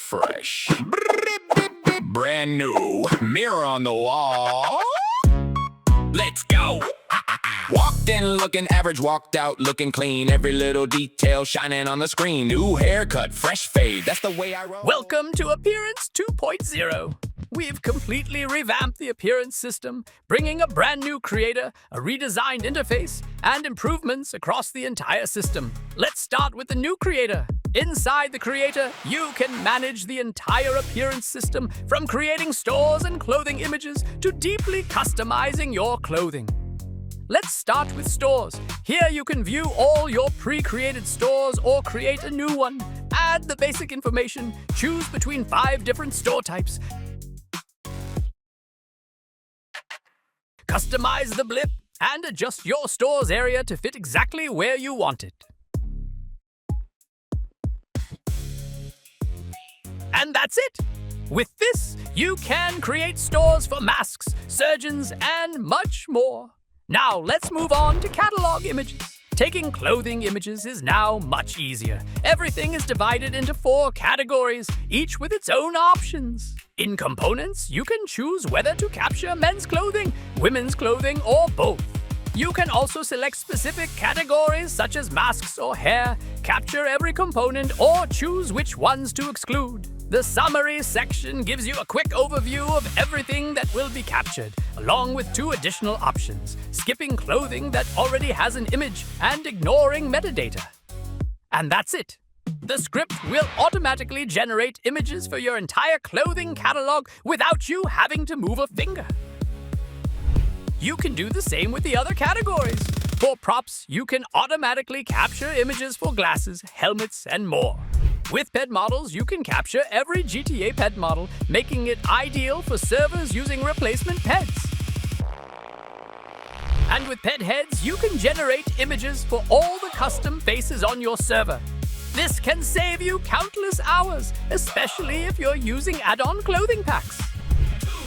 fresh. Brand new. Mirror on the wall. Let's go. Walked in looking average, walked out looking clean. Every little detail shining on the screen. New haircut, fresh fade, that's the way I roll. Welcome to Appearance 2.0. We've completely revamped the appearance system, bringing a brand new creator, a redesigned interface, and improvements across the entire system. Let's start with the new creator. Inside the creator, you can manage the entire appearance system, from creating stores and clothing images to deeply customizing your clothing. Let's start with stores. Here you can view all your pre-created stores or create a new one. Add the basic information, choose between 5 different store types. Customize the blip and adjust your store's area to fit exactly where you want it. And that's it! With this, you can create stores for masks, surgeons, and much more. Now let's move on to catalog images. Taking clothing images is now much easier. Everything is divided into 4 categories, each with its own options. In components, you can choose whether to capture men's clothing, women's clothing, or both. You can also select specific categories such as masks or hair, capture every component, or choose which ones to exclude. The summary section gives you a quick overview of everything that will be captured, along with 2 additional options: skipping clothing that already has an image and ignoring metadata. And that's it. The script will automatically generate images for your entire clothing catalog without you having to move a finger. You can do the same with the other categories. For props, you can automatically capture images for glasses, helmets, and more. With pet models, you can capture every GTA pet model, making it ideal for servers using replacement pets. And with pet heads, you can generate images for all the custom faces on your server. This can save you countless hours, especially if you're using add-on clothing packs.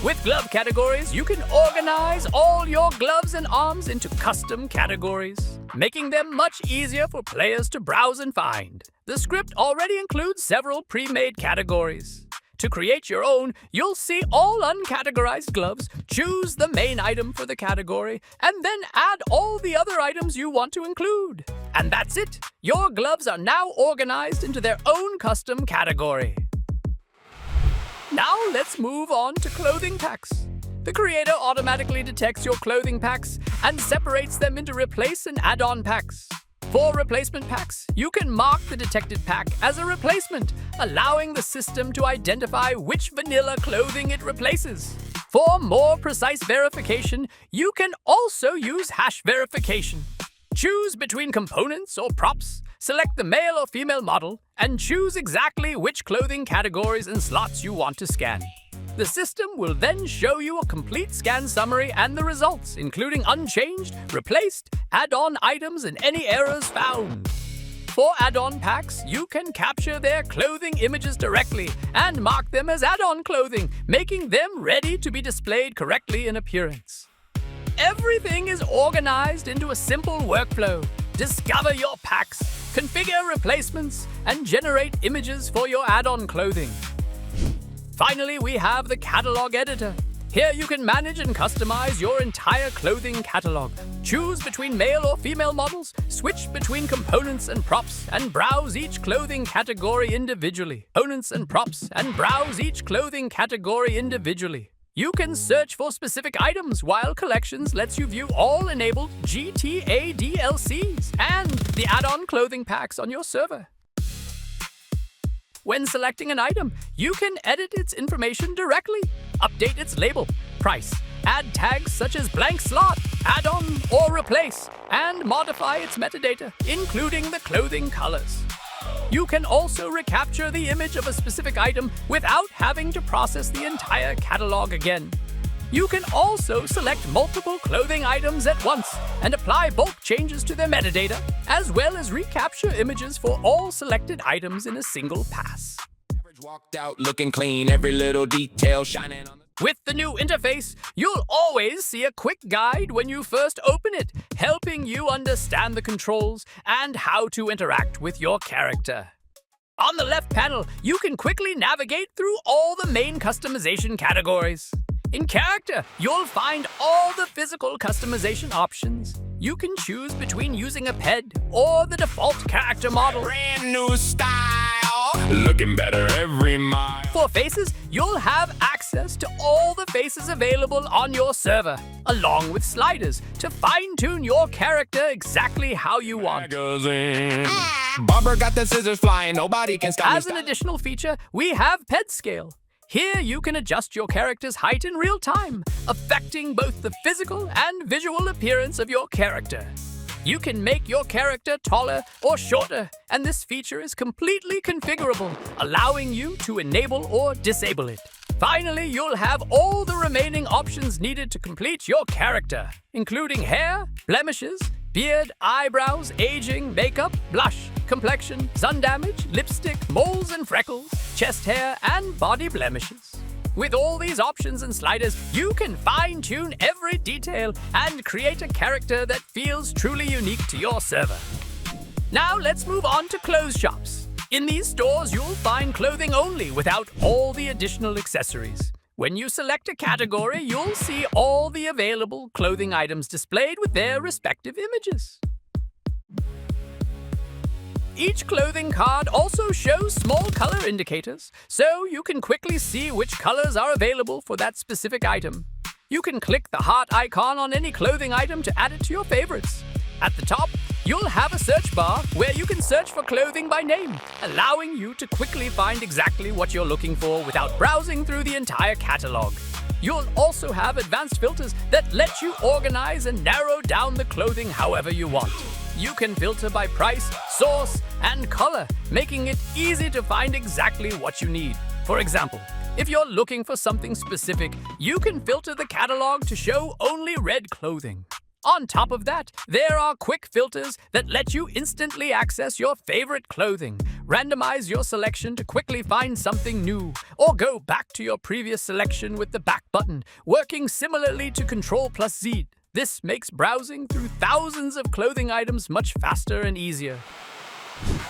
With glove categories, you can organize all your gloves and arms into custom categories, making them much easier for players to browse and find. The script already includes several pre-made categories. To create your own, you'll see all uncategorized gloves, choose the main item for the category, and then add all the other items you want to include. And that's it! Your gloves are now organized into their own custom category. Now let's move on to clothing packs. The creator automatically detects your clothing packs and separates them into replace and add-on packs. For replacement packs, you can mark the detected pack as a replacement, allowing the system to identify which vanilla clothing it replaces. For more precise verification, you can also use hash verification. Choose between components or props, select the male or female model, and choose exactly which clothing categories and slots you want to scan. The system will then show you a complete scan summary and the results, including unchanged, replaced, add-on items, and any errors found. For add-on packs, you can capture their clothing images directly and mark them as add-on clothing, making them ready to be displayed correctly in appearance. Everything is organized into a simple workflow. Discover your packs, configure replacements, and generate images for your add-on clothing. Finally, we have the catalog editor. Here you can manage and customize your entire clothing catalog. Choose between male or female models, switch between components and props, and browse each clothing category individually. You can search for specific items, while Collections lets you view all enabled GTA DLCs and the add-on clothing packs on your server. When selecting an item, you can edit its information directly, update its label, price, add tags such as blank slot, add-on, or replace, and modify its metadata, including the clothing colors. You can also recapture the image of a specific item without having to process the entire catalog again. You can also select multiple clothing items at once and apply bulk changes to their metadata, as well as recapture images for all selected items in a single pass. Walked out looking clean, every little detail shining on the... With the new interface, you'll always see a quick guide when you first open it, helping you understand the controls and how to interact with your character. On the left panel, you can quickly navigate through all the main customization categories. In Character, you'll find all the physical customization options. You can choose between using a ped or the default character model. Brand new style, looking better every mile. For faces, you'll have access to all the faces available on your server, along with sliders to fine-tune your character exactly how you want. Magazine. Barber got the scissors flying, nobody can stop me. As an additional feature, we have ped scale. Here you can adjust your character's height in real time, affecting both the physical and visual appearance of your character. You can make your character taller or shorter, and this feature is completely configurable, allowing you to enable or disable it. Finally, you'll have all the remaining options needed to complete your character, including hair, blemishes, beard, eyebrows, aging, makeup, blush, complexion, sun damage, lipstick, moles and freckles, chest hair, and body blemishes. With all these options and sliders, you can fine-tune every detail and create a character that feels truly unique to your server. Now let's move on to clothes shops. In these stores, you'll find clothing only without all the additional accessories. When you select a category, you'll see all the available clothing items displayed with their respective images. Each clothing card also shows small color indicators, so you can quickly see which colors are available for that specific item. You can click the heart icon on any clothing item to add it to your favorites. At the top, you'll have a search bar where you can search for clothing by name, allowing you to quickly find exactly what you're looking for without browsing through the entire catalog. You'll also have advanced filters that let you organize and narrow down the clothing however you want. You can filter by price, source, and color, making it easy to find exactly what you need. For example, if you're looking for something specific, you can filter the catalog to show only red clothing. On top of that, there are quick filters that let you instantly access your favorite clothing, randomize your selection to quickly find something new, or go back to your previous selection with the back button, working similarly to Ctrl+Z. This makes browsing through thousands of clothing items much faster and easier.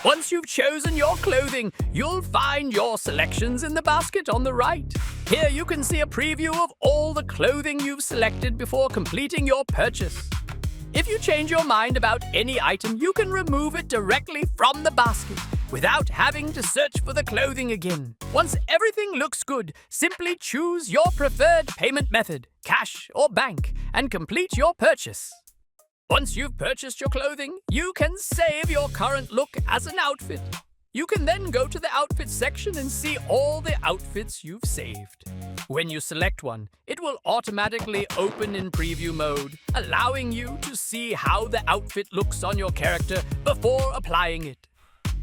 Once you've chosen your clothing, you'll find your selections in the basket on the right. Here you can see a preview of all the clothing you've selected before completing your purchase. If you change your mind about any item, you can remove it directly from the basket without having to search for the clothing again. Once everything looks good, simply choose your preferred payment method, cash or bank, and complete your purchase. Once you've purchased your clothing, you can save your current look as an outfit. You can then go to the outfit section and see all the outfits you've saved. When you select one, it will automatically open in preview mode, allowing you to see how the outfit looks on your character before applying it.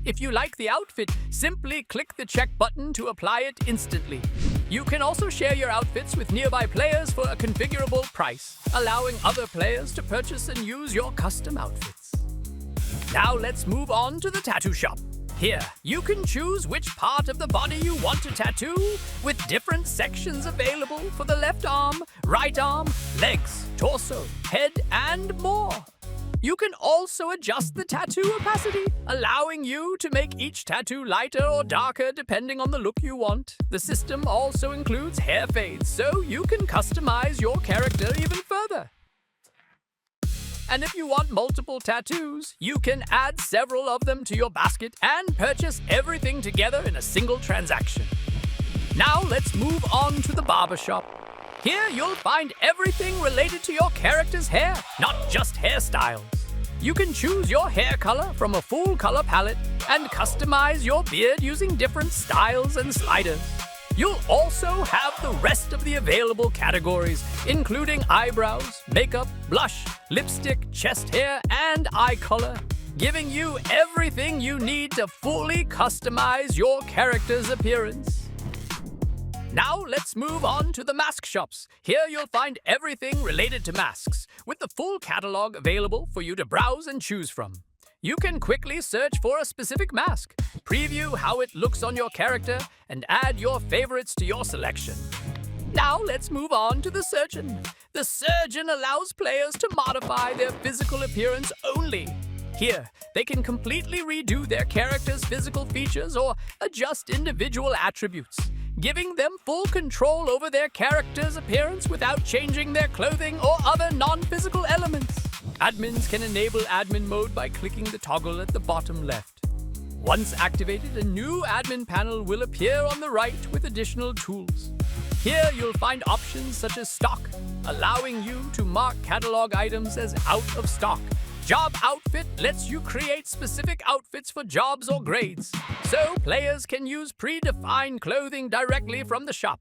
If you like the outfit, simply click the check button to apply it instantly. You can also share your outfits with nearby players for a configurable price, allowing other players to purchase and use your custom outfits. Now let's move on to the tattoo shop. Here, you can choose which part of the body you want to tattoo, with different sections available for the left arm, right arm, legs, torso, head, and more. You can also adjust the tattoo opacity, allowing you to make each tattoo lighter or darker depending on the look you want. The system also includes hair fades, so you can customize your character even further. And if you want multiple tattoos, you can add several of them to your basket and purchase everything together in a single transaction. Now let's move on to the barbershop. Here you'll find everything related to your character's hair, not just hairstyles. You can choose your hair color from a full color palette and customize your beard using different styles and sliders. You'll also have the rest of the available categories, including eyebrows, makeup, blush, lipstick, chest hair, and eye color, giving you everything you need to fully customize your character's appearance. Now let's move on to the mask shops. Here you'll find everything related to masks, with the full catalog available for you to browse and choose from. You can quickly search for a specific mask, preview how it looks on your character, and add your favorites to your selection. Now let's move on to the surgeon. The surgeon allows players to modify their physical appearance only. Here, they can completely redo their character's physical features or adjust individual attributes, giving them full control over their character's appearance without changing their clothing or other non-physical elements. Admins can enable admin mode by clicking the toggle at the bottom left. Once activated, a new admin panel will appear on the right with additional tools. Here you'll find options such as stock, allowing you to mark catalog items as out of stock. Job Outfit lets you create specific outfits for jobs or grades, so players can use predefined clothing directly from the shop.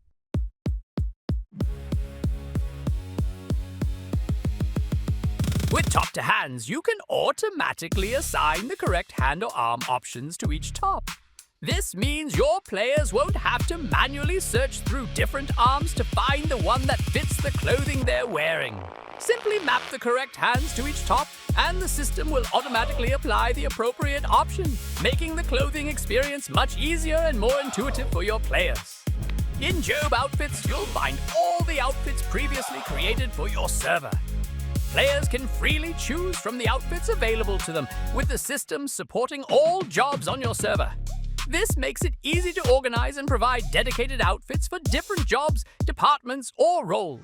With top to hands, you can automatically assign the correct hand or arm options to each top. This means your players won't have to manually search through different arms to find the one that fits the clothing they're wearing. Simply map the correct hands to each top, and the system will automatically apply the appropriate option, making the clothing experience much easier and more intuitive for your players. In Job Outfits, you'll find all the outfits previously created for your server. Players can freely choose from the outfits available to them, with the system supporting all jobs on your server. This makes it easy to organize and provide dedicated outfits for different jobs, departments, or roles.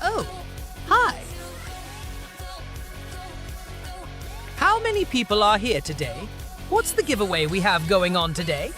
Oh, hi. How many people are here today? What's the giveaway we have going on today?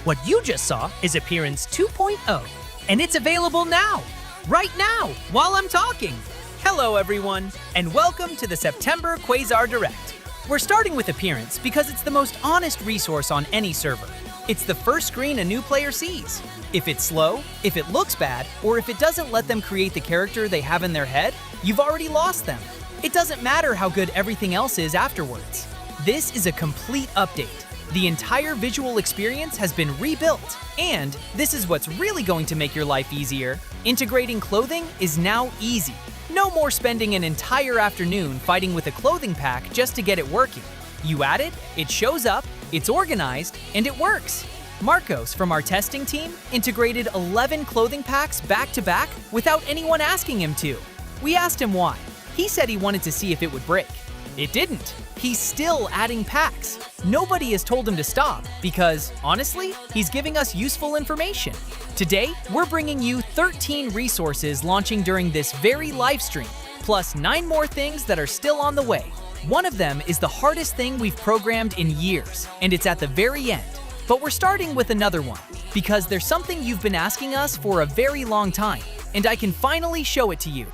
What you just saw is Appearance 2.0, and it's available now, right now, while I'm talking. Hello, everyone, and welcome to the September Quasar Direct. We're starting with Appearance because it's the most honest resource on any server. It's the first screen a new player sees. If it's slow, if it looks bad, or if it doesn't let them create the character they have in their head, you've already lost them. It doesn't matter how good everything else is afterwards. This is a complete update. The entire visual experience has been rebuilt, and this is what's really going to make your life easier. Integrating clothing is now easy. No more spending an entire afternoon fighting with a clothing pack just to get it working. You add it shows up, it's organized, and it works. Marcos from our testing team integrated 11 clothing packs back to back without anyone asking him to. We asked him why. He said he wanted to see if it would break. It didn't. He's still adding packs. Nobody has told him to stop because, honestly, he's giving us useful information. Today, we're bringing you 13 resources launching during this very live stream, plus 9 more things that are still on the way. One of them is the hardest thing we've programmed in years, and it's at the very end. But we're starting with another one, because there's something you've been asking us for a very long time, and I can finally show it to you.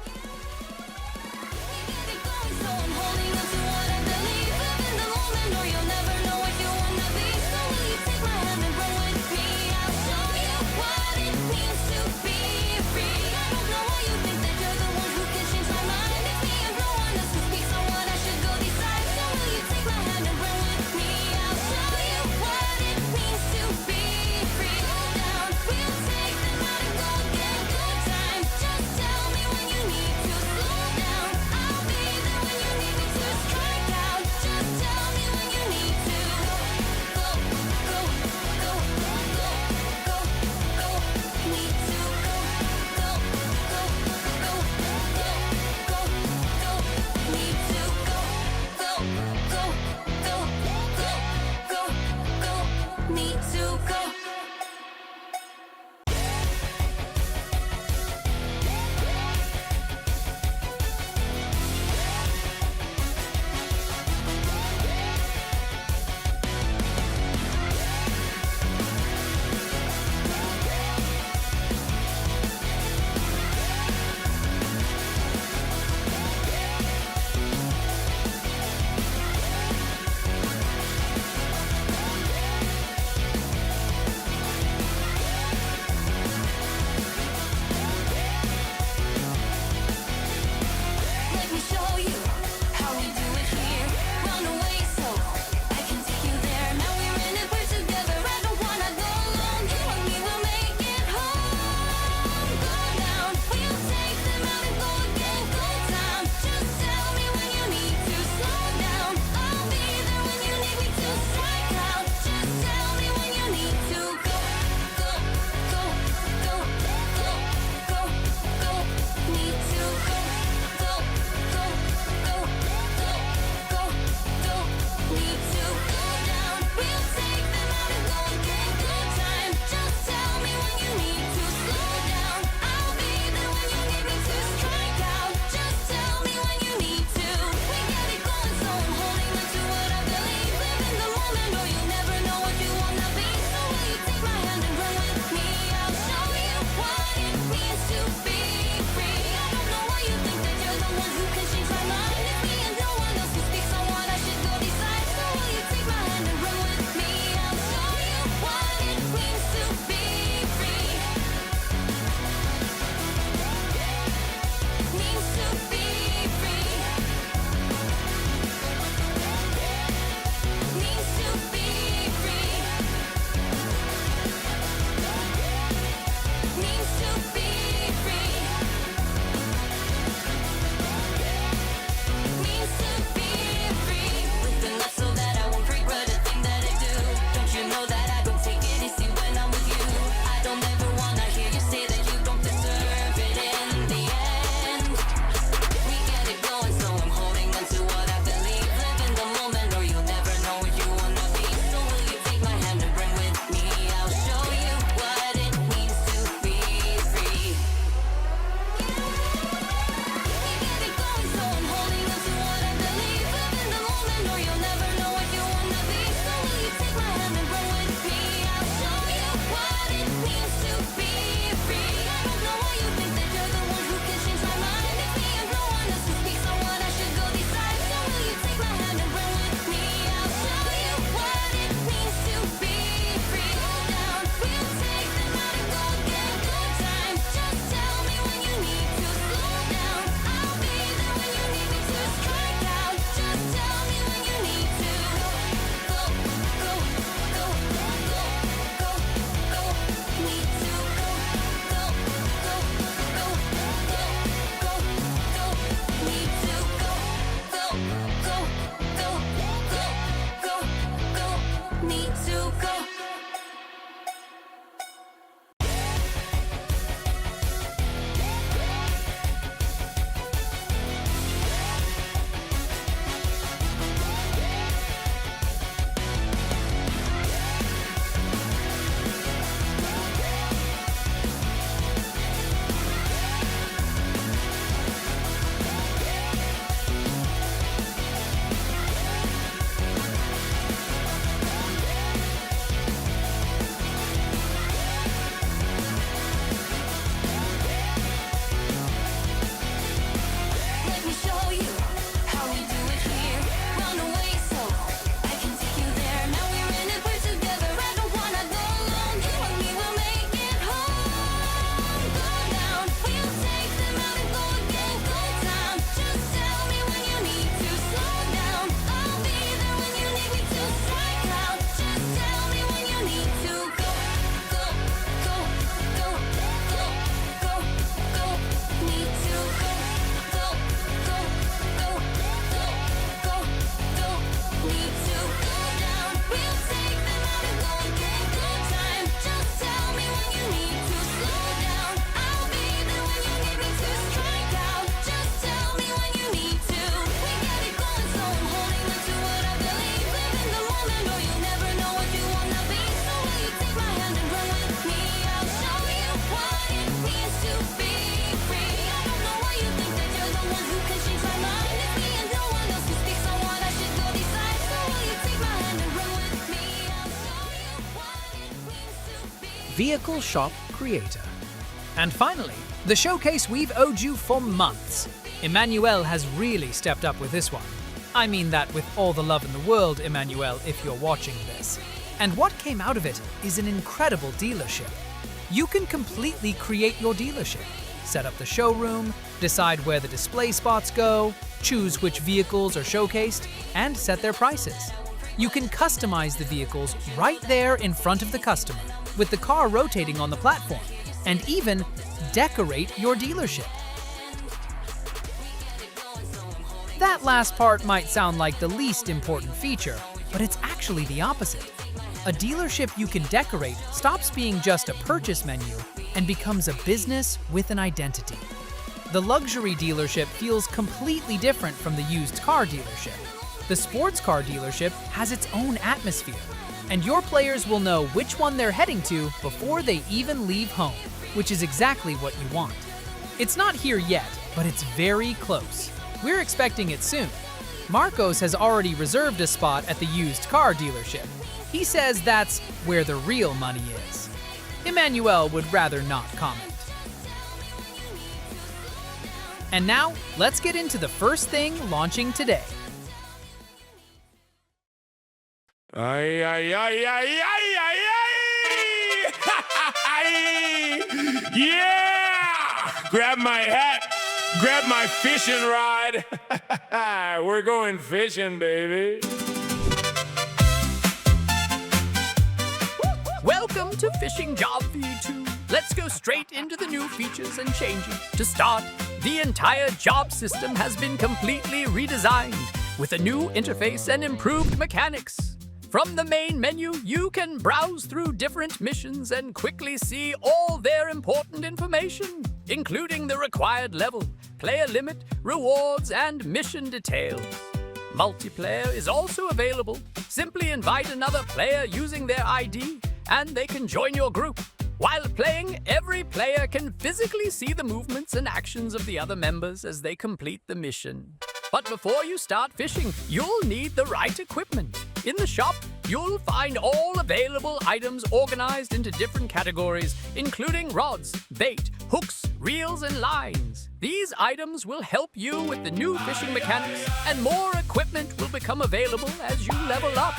Vehicle Shop Creator. And finally, the showcase we've owed you for months. Emmanuel has really stepped up with this one. I mean that with all the love in the world, Emmanuel, if you're watching this. And what came out of it is an incredible dealership. You can completely create your dealership, set up the showroom, decide where the display spots go, choose which vehicles are showcased, and set their prices. You can customize the vehicles right there in front of the customer, with the car rotating on the platform, and even decorate your dealership. That last part might sound like the least important feature, but it's actually the opposite. A dealership you can decorate stops being just a purchase menu and becomes a business with an identity. The luxury dealership feels completely different from the used car dealership. The sports car dealership has its own atmosphere, and your players will know which one they're heading to before they even leave home, which is exactly what you want. It's not here yet, but it's very close. We're expecting it soon. Marcos has already reserved a spot at the used car dealership. He says that's where the real money is. Emmanuel would rather not comment. And now, let's get into the first thing launching today. Ay, ay, ay, ay, ay, ay, ay! Yeah! Grab my hat, grab my fishing rod. We're going fishing, baby. Welcome to Fishing Job V2. Let's go straight into the new features and changes. To start, the entire job system has been completely redesigned with a new interface and improved mechanics. From the main menu, you can browse through different missions and quickly see all their important information, including the required level, player limit, rewards, and mission details. Multiplayer is also available. Simply invite another player using their ID, and they can join your group. While playing, every player can physically see the movements and actions of the other members as they complete the mission. But before you start fishing, you'll need the right equipment. In the shop, you'll find all available items organized into different categories, including rods, bait, hooks, reels, and lines. These items will help you with the new fishing mechanics, and more equipment will become available as you level up.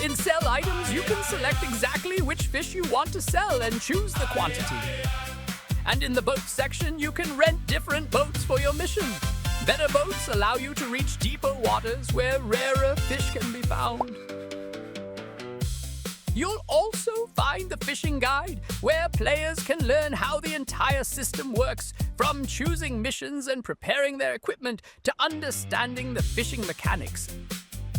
In sell items, you can select exactly which fish you want to sell and choose the quantity. And in the boat section, you can rent different boats for your mission. Better boats allow you to reach deeper waters where rarer fish can be found. You'll also find the fishing guide, where players can learn how the entire system works, from choosing missions and preparing their equipment to understanding the fishing mechanics.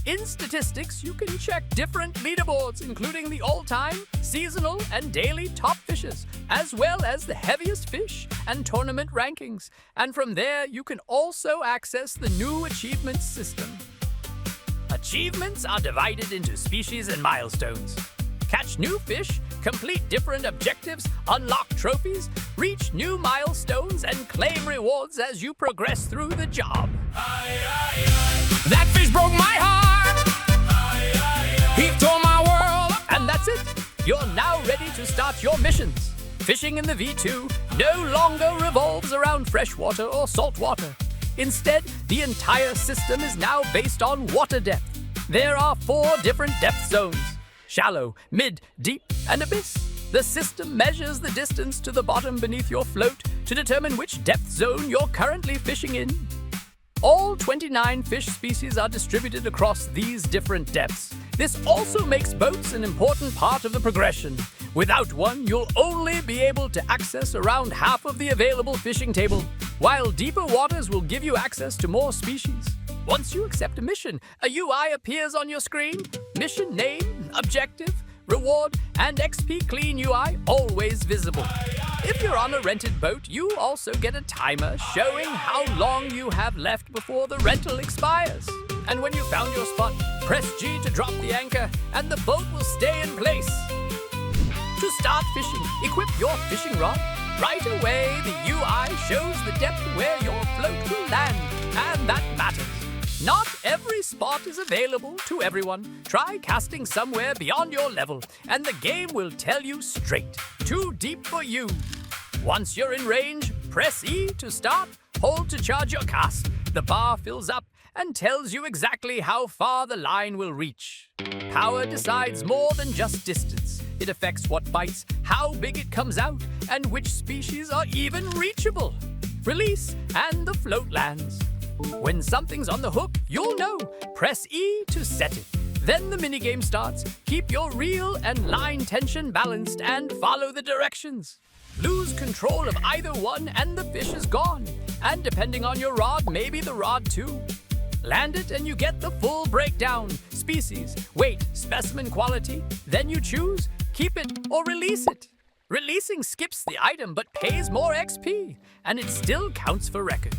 In statistics, you can check different leaderboards, including the all-time, seasonal, and daily top fishes, as well as the heaviest fish and tournament rankings. And from there, you can also access the new achievements system. Achievements are divided into species and milestones. Catch new fish, complete different objectives, unlock trophies, reach new milestones, and claim rewards as you progress through the job. That fish broke my heart. He tore my world. And that's it. You're now ready to start your missions. Fishing in the V2 no longer revolves around freshwater or saltwater. Instead, the entire system is now based on water depth. There are 4 different depth zones: shallow, mid, deep, and abyss. The system measures the distance to the bottom beneath your float to determine which depth zone you're currently fishing in. All 29 fish species are distributed across these different depths. This also makes boats an important part of the progression. Without one, you'll only be able to access around half of the available fishing table, while deeper waters will give you access to more species. Once you accept a mission, a UI appears on your screen. Mission name, objective, reward, and XP Clean UI always visible. If you're on a rented boat, you also get a timer showing how long you have left before the rental expires. And when you found your spot, press G to drop the anchor, and the boat will stay in place. To start fishing, equip your fishing rod. Right away, the UI shows the depth where your float will land, and that matters. Not every spot is available to everyone. Try casting somewhere beyond your level, and the game will tell you straight. Too deep for you. Once you're in range, press E to start, hold to charge your cast. The bar fills up and tells you exactly how far the line will reach. Power decides more than just distance. It affects what bites, how big it comes out, and which species are even reachable. Release, and the float lands. When something's on the hook, you'll know. Press E to set it. Then the minigame starts. Keep your reel and line tension balanced and follow the directions. Lose control of either one and the fish is gone. And depending on your rod, maybe the rod too. Land it and you get the full breakdown. Species, weight, specimen quality. Then you choose, keep it or release it. Releasing skips the item but pays more XP, and it still counts for records.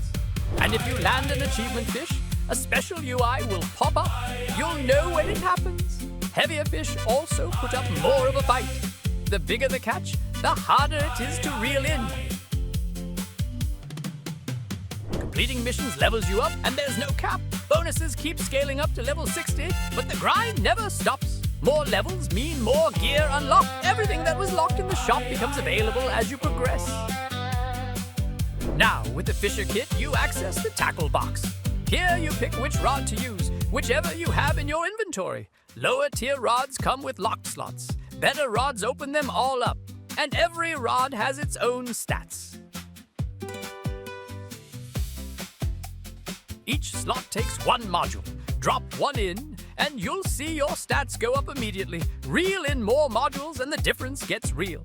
And if you land an achievement fish, a special UI will pop up. You'll know when it happens. Heavier fish also put up more of a bite. The bigger the catch, the harder it is to reel in. Completing missions levels you up, and there's no cap. Bonuses keep scaling up to level 60, but the grind never stops. More levels mean more gear unlocked. Everything that was locked in the shop becomes available as you progress. Now, with the Fisher Kit, you access the tackle box. Here you pick which rod to use, whichever you have in your inventory. Lower tier rods come with locked slots. Better rods open them all up, and every rod has its own stats. Each slot takes one module. Drop one in, and you'll see your stats go up immediately. Reel in more modules, and the difference gets real.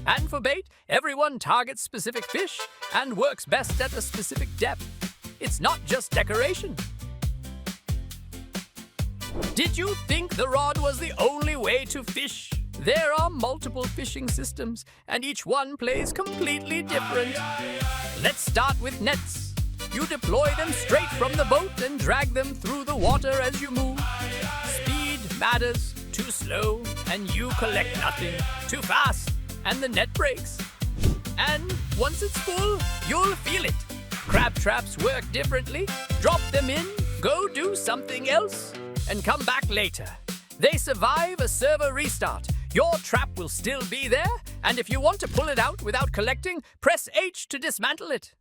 And for bait, everyone targets specific fish and works best at a specific depth. It's not just decoration. Did you think the rod was the only way to fish? There are multiple fishing systems, and each one plays completely different. Let's start with nets. You deploy them straight from the boat and drag them through the water as you move. Speed matters. Too slow, and you collect nothing. Too fast, and the net breaks. And once it's full, you'll feel it. Crab traps work differently. Drop them in, go do something else, and come back later. They survive a server restart. Your trap will still be there, and if you want to pull it out without collecting, press H to dismantle it.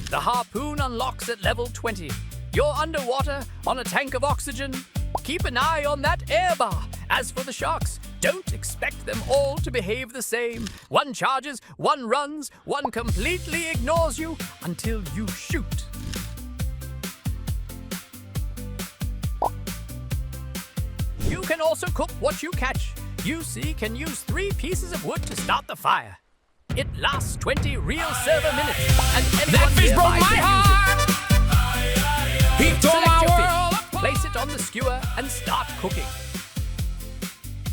The harpoon unlocks at level 20. You're underwater on a tank of oxygen. Keep an eye on that air bar. As for the sharks, don't expect them all to behave the same. One charges, one runs, one completely ignores you until you shoot. You can also cook what you catch. UC can use 3 pieces of wood to start the fire. It lasts 20 real server minutes, and everyone nearby can use it. He tore Select my your world. fish, place it on the skewer, and start cooking.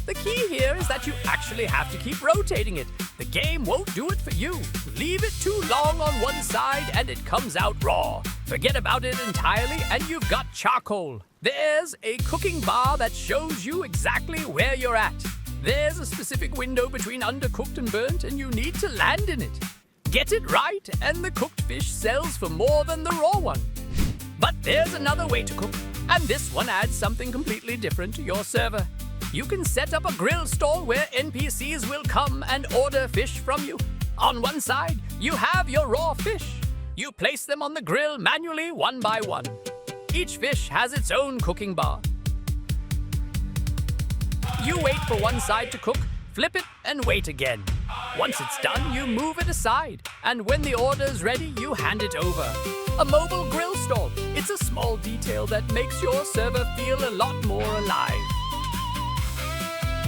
The key here is that you actually have to keep rotating it. The game won't do it for you. Leave it too long on one side and it comes out raw. Forget about it entirely and you've got charcoal. There's a cooking bar that shows you exactly where you're at. There's a specific window between undercooked and burnt and you need to land in it. Get it right and the cooked fish sells for more than the raw one. But there's another way to cook, and this one adds something completely different to your server. You can set up a grill stall where NPCs will come and order fish from you. On one side, you have your raw fish. You place them on the grill manually one by one. Each fish has its own cooking bar. You wait for one side to cook, flip it, and wait again. Once it's done, you move it aside, and when the order's ready, you hand it over. A mobile grill stall. It's a small detail that makes your server feel a lot more alive.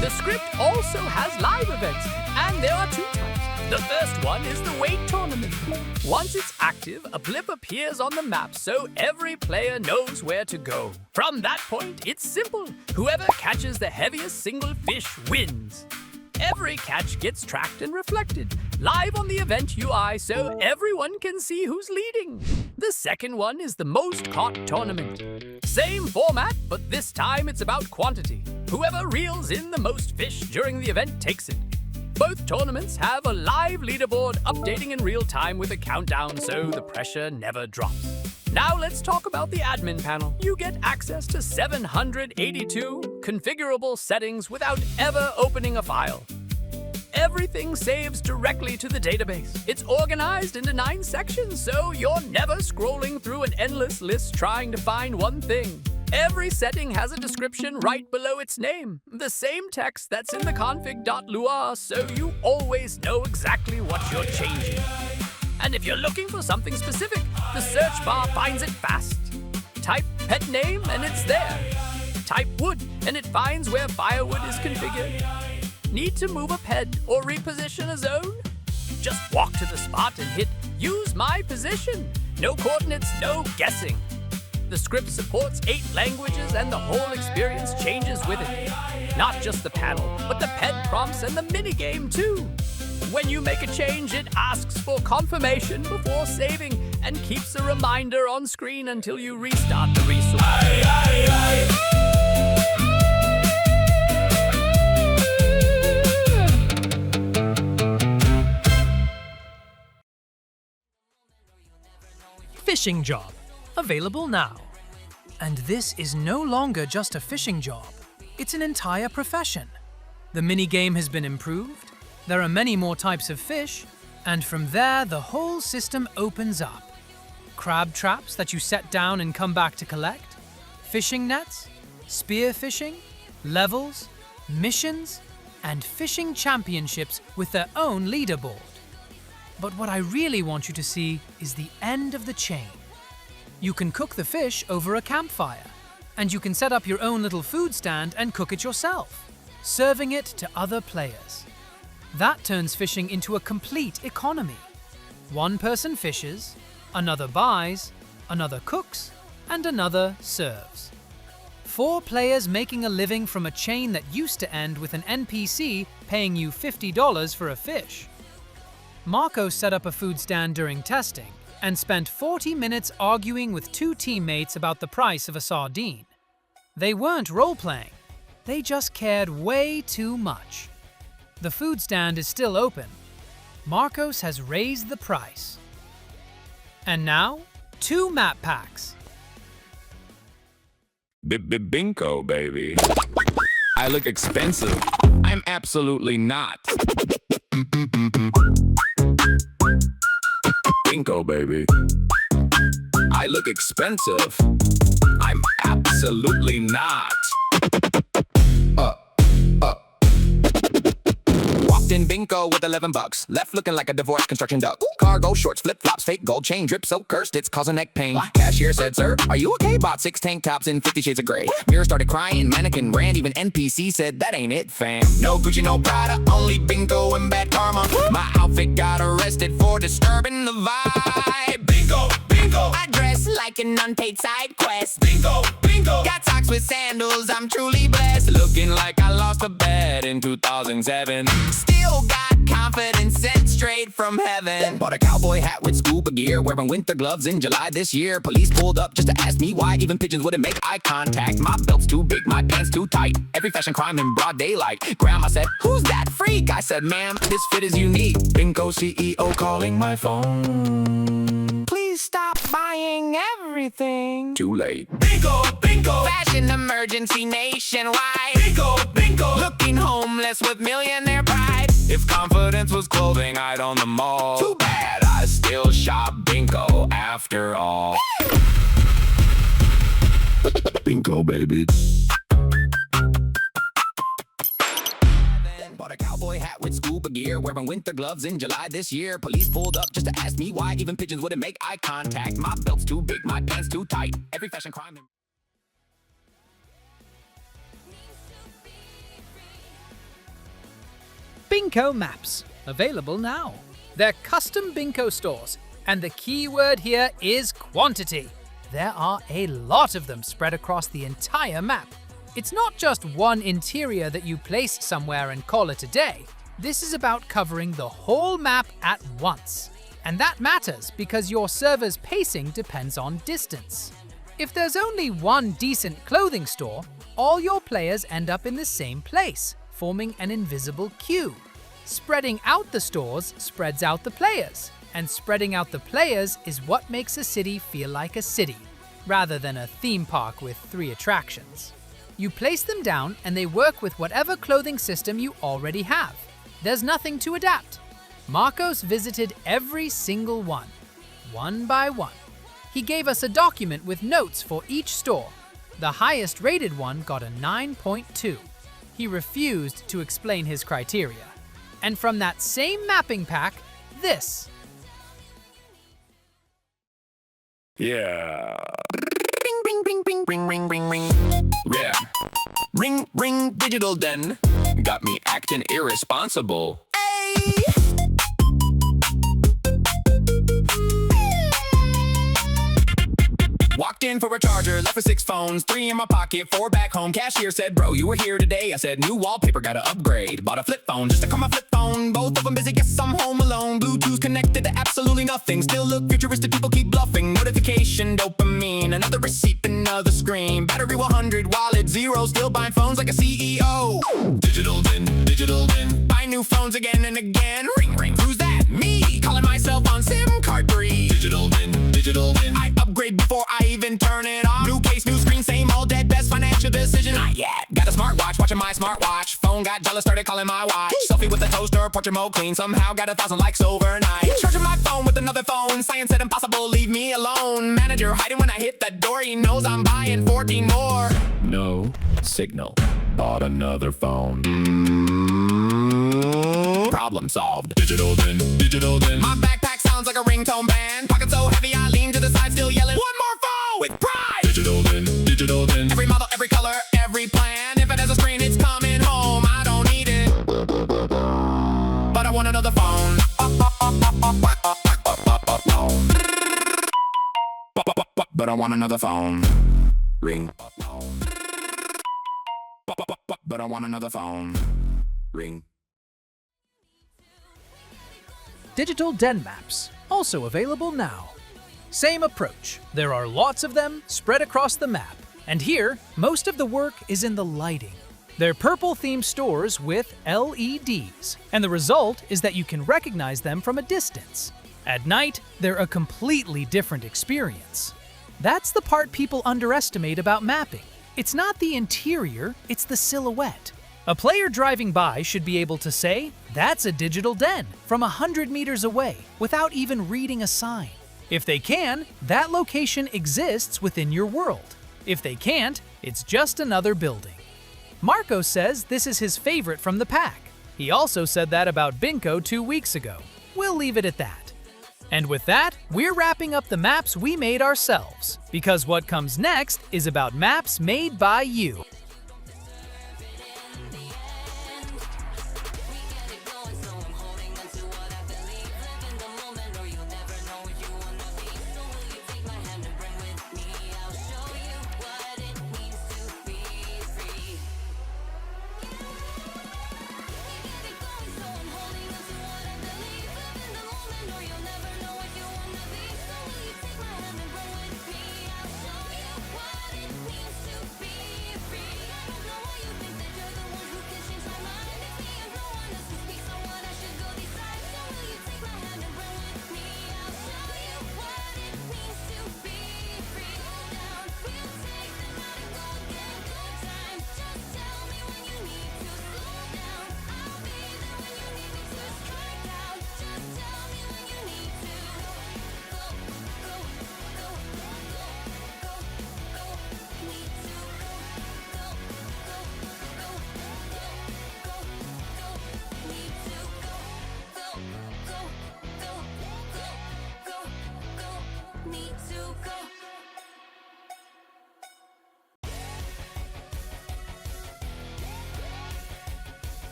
The script also has live events, and there are 2 types. The first one is the weight tournament. Once it's active, a blip appears on the map so every player knows where to go. From that point, it's simple. Whoever catches the heaviest single fish wins. Every catch gets tracked and reflected, live on the event UI so everyone can see who's leading. The second one is the most caught tournament. Same format, but this time it's about quantity. Whoever reels in the most fish during the event takes it. Both tournaments have a live leaderboard updating in real time with a countdown so the pressure never drops. Now let's talk about the admin panel. You get access to 782 configurable settings without ever opening a file. Everything saves directly to the database. It's organized into 9 sections, so you're never scrolling through an endless list trying to find one thing. Every setting has a description right below its name, the same text that's in the config.lua, so you always know exactly what you're changing. And if you're looking for something specific, the search bar finds it fast. Type pet name and it's there. Type wood and it finds where firewood is configured. Need to move a pet or reposition a zone? Just walk to the spot and hit Use My Position. No coordinates, no guessing. The script supports 8 languages and the whole experience changes with it. Not just the panel, but the pet prompts and the minigame too. When you make a change, it asks for confirmation before saving and keeps a reminder on screen until you restart the resource. Fishing job, available now. And this is no longer just a fishing job. It's an entire profession. The minigame has been improved. There are many more types of fish, and from there the whole system opens up. Crab traps that you set down and come back to collect, fishing nets, spear fishing, levels, missions, and fishing championships with their own leaderboard. But what I really want you to see is the end of the chain. You can cook the fish over a campfire, and you can set up your own little food stand and cook it yourself, serving it to other players. That turns fishing into a complete economy. One person fishes, another buys, another cooks, and another serves. 4 players making a living from a chain that used to end with an NPC paying you $50 for a fish. Marco set up a food stand during testing and spent 40 minutes arguing with 2 teammates about the price of a sardine. They weren't role-playing, they just cared way too much. The food stand is still open. Marcos has raised the price. And now, 2 map packs. Bingo, baby. I look expensive. I'm absolutely not. Bingo, baby. I look expensive. I'm absolutely not. Walked in bingo with $11. Left looking like a divorced construction duck. Cargo shorts, flip-flops, fake gold chain, drip so cursed it's causing neck pain. Cashier said, "Sir, are you okay?" Bought 6 tank tops in 50 shades of gray. Mirror started crying, mannequin ran, even NPC said, "That ain't it, fam." No Gucci, no Prada, only bingo and bad karma. My outfit got arrested for disturbing the vibe. Bingo, bingo. I dress like an unpaid side quest. Bingo, bingo. Got socks with sandals, I'm truly blessed. Looking like I lost a bet in 2007. Still got confidence sent straight from heaven. Bought a cowboy hat with scuba gear, wearing winter gloves in July this year. Police pulled up just to ask me why. Even pigeons wouldn't make eye contact. My belt's too big, my pants too tight. Every fashion crime in broad daylight. Grandma said, "Who's that freak?" I said, "Ma'am, this fit is unique." Bingo CEO calling my phone. "Please stop buying everything." Too late. Bingo, bingo. Fashion emergency nationwide. Bingo, bingo. Looking homeless with millionaire pride. If confidence was clothing, I'd own them all. Too bad I still shop bingo after all. Bingo, baby. Bought a cowboy hat with scuba gear, wearing winter gloves in July this year. Police pulled up just to ask me why. Even pigeons wouldn't make eye contact. My belt's too big, my pants too tight. Every fashion crime in Bingo maps, available now. They're custom Bingo stores, and the key word here is quantity. There are a lot of them spread across the entire map. It's not just one interior that you place somewhere and call it a day. This is about covering the whole map at once. And that matters because your server's pacing depends on distance. If there's only one decent clothing store, all your players end up in the same place, forming an invisible queue. Spreading out the stores spreads out the players. and spreading out the players is what makes a city feel like a city, rather than a theme park with 3 attractions. You place them down and they work with whatever clothing system you already have. There's nothing to adapt. Marcos visited every single one by one. He gave us a document with notes for each store. The highest rated one got a 9.2. He refused to explain his criteria. And from that same mapping pack, this. Yeah. Ring, ring, ring, ring, ring, ring, ring. Yeah. Ring, ring, digital den. Got me acting irresponsible. Hey! Walked in for a charger, left with 6 phones, 3 in my pocket, 4 back home. Cashier said, bro, you were here today. I said, new wallpaper, gotta upgrade. Bought a flip phone just to call my flip phone. Both of them busy, guess I'm home alone. Bluetooth connected to absolutely nothing. Still look futuristic, people keep bluffing. Notification, dopamine, another receipt, another screen. Battery 100, wallet 0, still buying phones like a CEO. Digital din, buy new phones again and again. Ring, ring, who's that? Me, calling myself on SIM card breed. Digital din. I upgrade before I even turn it on. New case, new screen, same old dead, best financial decision. Not yet. Got a smartwatch, watching my smartwatch. Phone got jealous, started calling my watch. Selfie with the toaster, portrait mode clean. Somehow got 1,000 likes overnight. Charging my phone with another phone. Science said impossible, leave me alone. Manager hiding when I hit that door. He knows I'm buying 14 more. No signal. Bought another phone. Problem solved. Digital din. My backpack sounds like a ringtone band. Pocket so heavy I lean to the side, still yelling, one more phone with pride. Digital din. Every model, every color, every plan. If it has a screen, it's coming home. I don't need it, but I want another phone. But I want another phone. Ring. But I want another phone. Ring. Digital den maps, also available now. Same approach. There are lots of them spread across the map. And here, most of the work is in the lighting. They're purple-themed stores with LEDs, and the result is that you can recognize them from a distance. At night, they're a completely different experience. That's the part people underestimate about mapping. It's not the interior, it's the silhouette. A player driving by should be able to say, that's a digital den, from 100 meters away, without even reading a sign. If they can, that location exists within your world. If they can't, it's just another building. Marco says this is his favorite from the pack. He also said that about Binko 2 weeks ago. We'll leave it at that. And with that, we're wrapping up the maps we made ourselves, because what comes next is about maps made by you.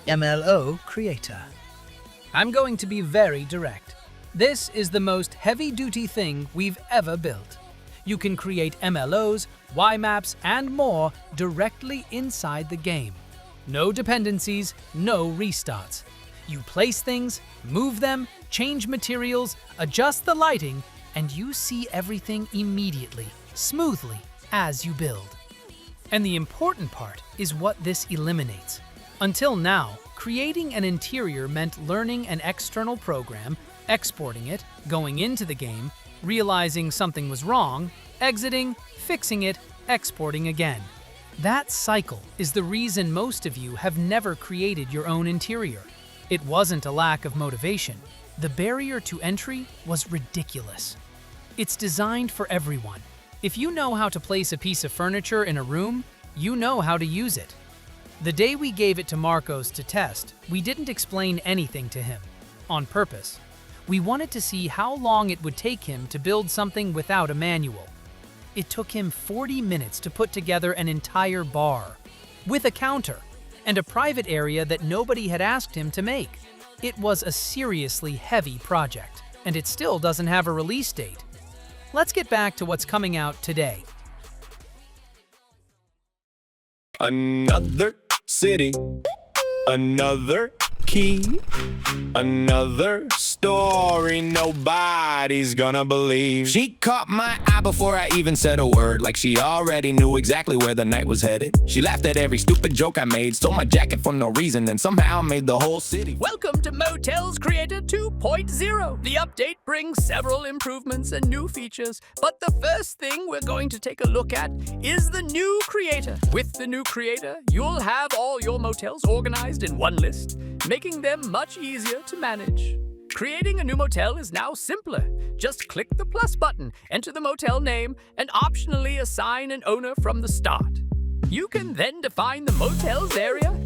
MLO creator. I'm going to be very direct. This is the most heavy-duty thing we've ever built. You can create MLOs, Y-maps, and more directly inside the game. No dependencies, no restarts. You place things, move them, change materials, adjust the lighting, and you see everything immediately, smoothly, as you build. And the important part is what this eliminates. Until now, creating an interior meant learning an external program, exporting it, going into the game, realizing something was wrong, exiting, fixing it, exporting again. That cycle is the reason most of you have never created your own interior. It wasn't a lack of motivation. The barrier to entry was ridiculous. It's designed for everyone. If you know how to place a piece of furniture in a room, you know how to use it. The day we gave it to Marcos to test, we didn't explain anything to him. On purpose. We wanted to see how long it would take him to build something without a manual. It took him 40 minutes to put together an entire bar, with a counter, and a private area that nobody had asked him to make. It was a seriously heavy project, and it still doesn't have a release date. Let's get back to what's coming out today. Another city, another key, another story nobody's gonna believe. She caught my eye before I even said a word, like she already knew exactly where the night was headed. She laughed at every stupid joke I made, stole my jacket for no reason, and somehow made the whole city. Welcome to Motels Creator 2.0. The update brings several improvements and new features, but the first thing we're going to take a look at is the new creator. With the new creator, you'll have all your motels organized in one list, making them much easier to manage. Creating a new motel is now simpler. Just click the plus button, enter the motel name, and optionally assign an owner from the start. You can then define the motel's area,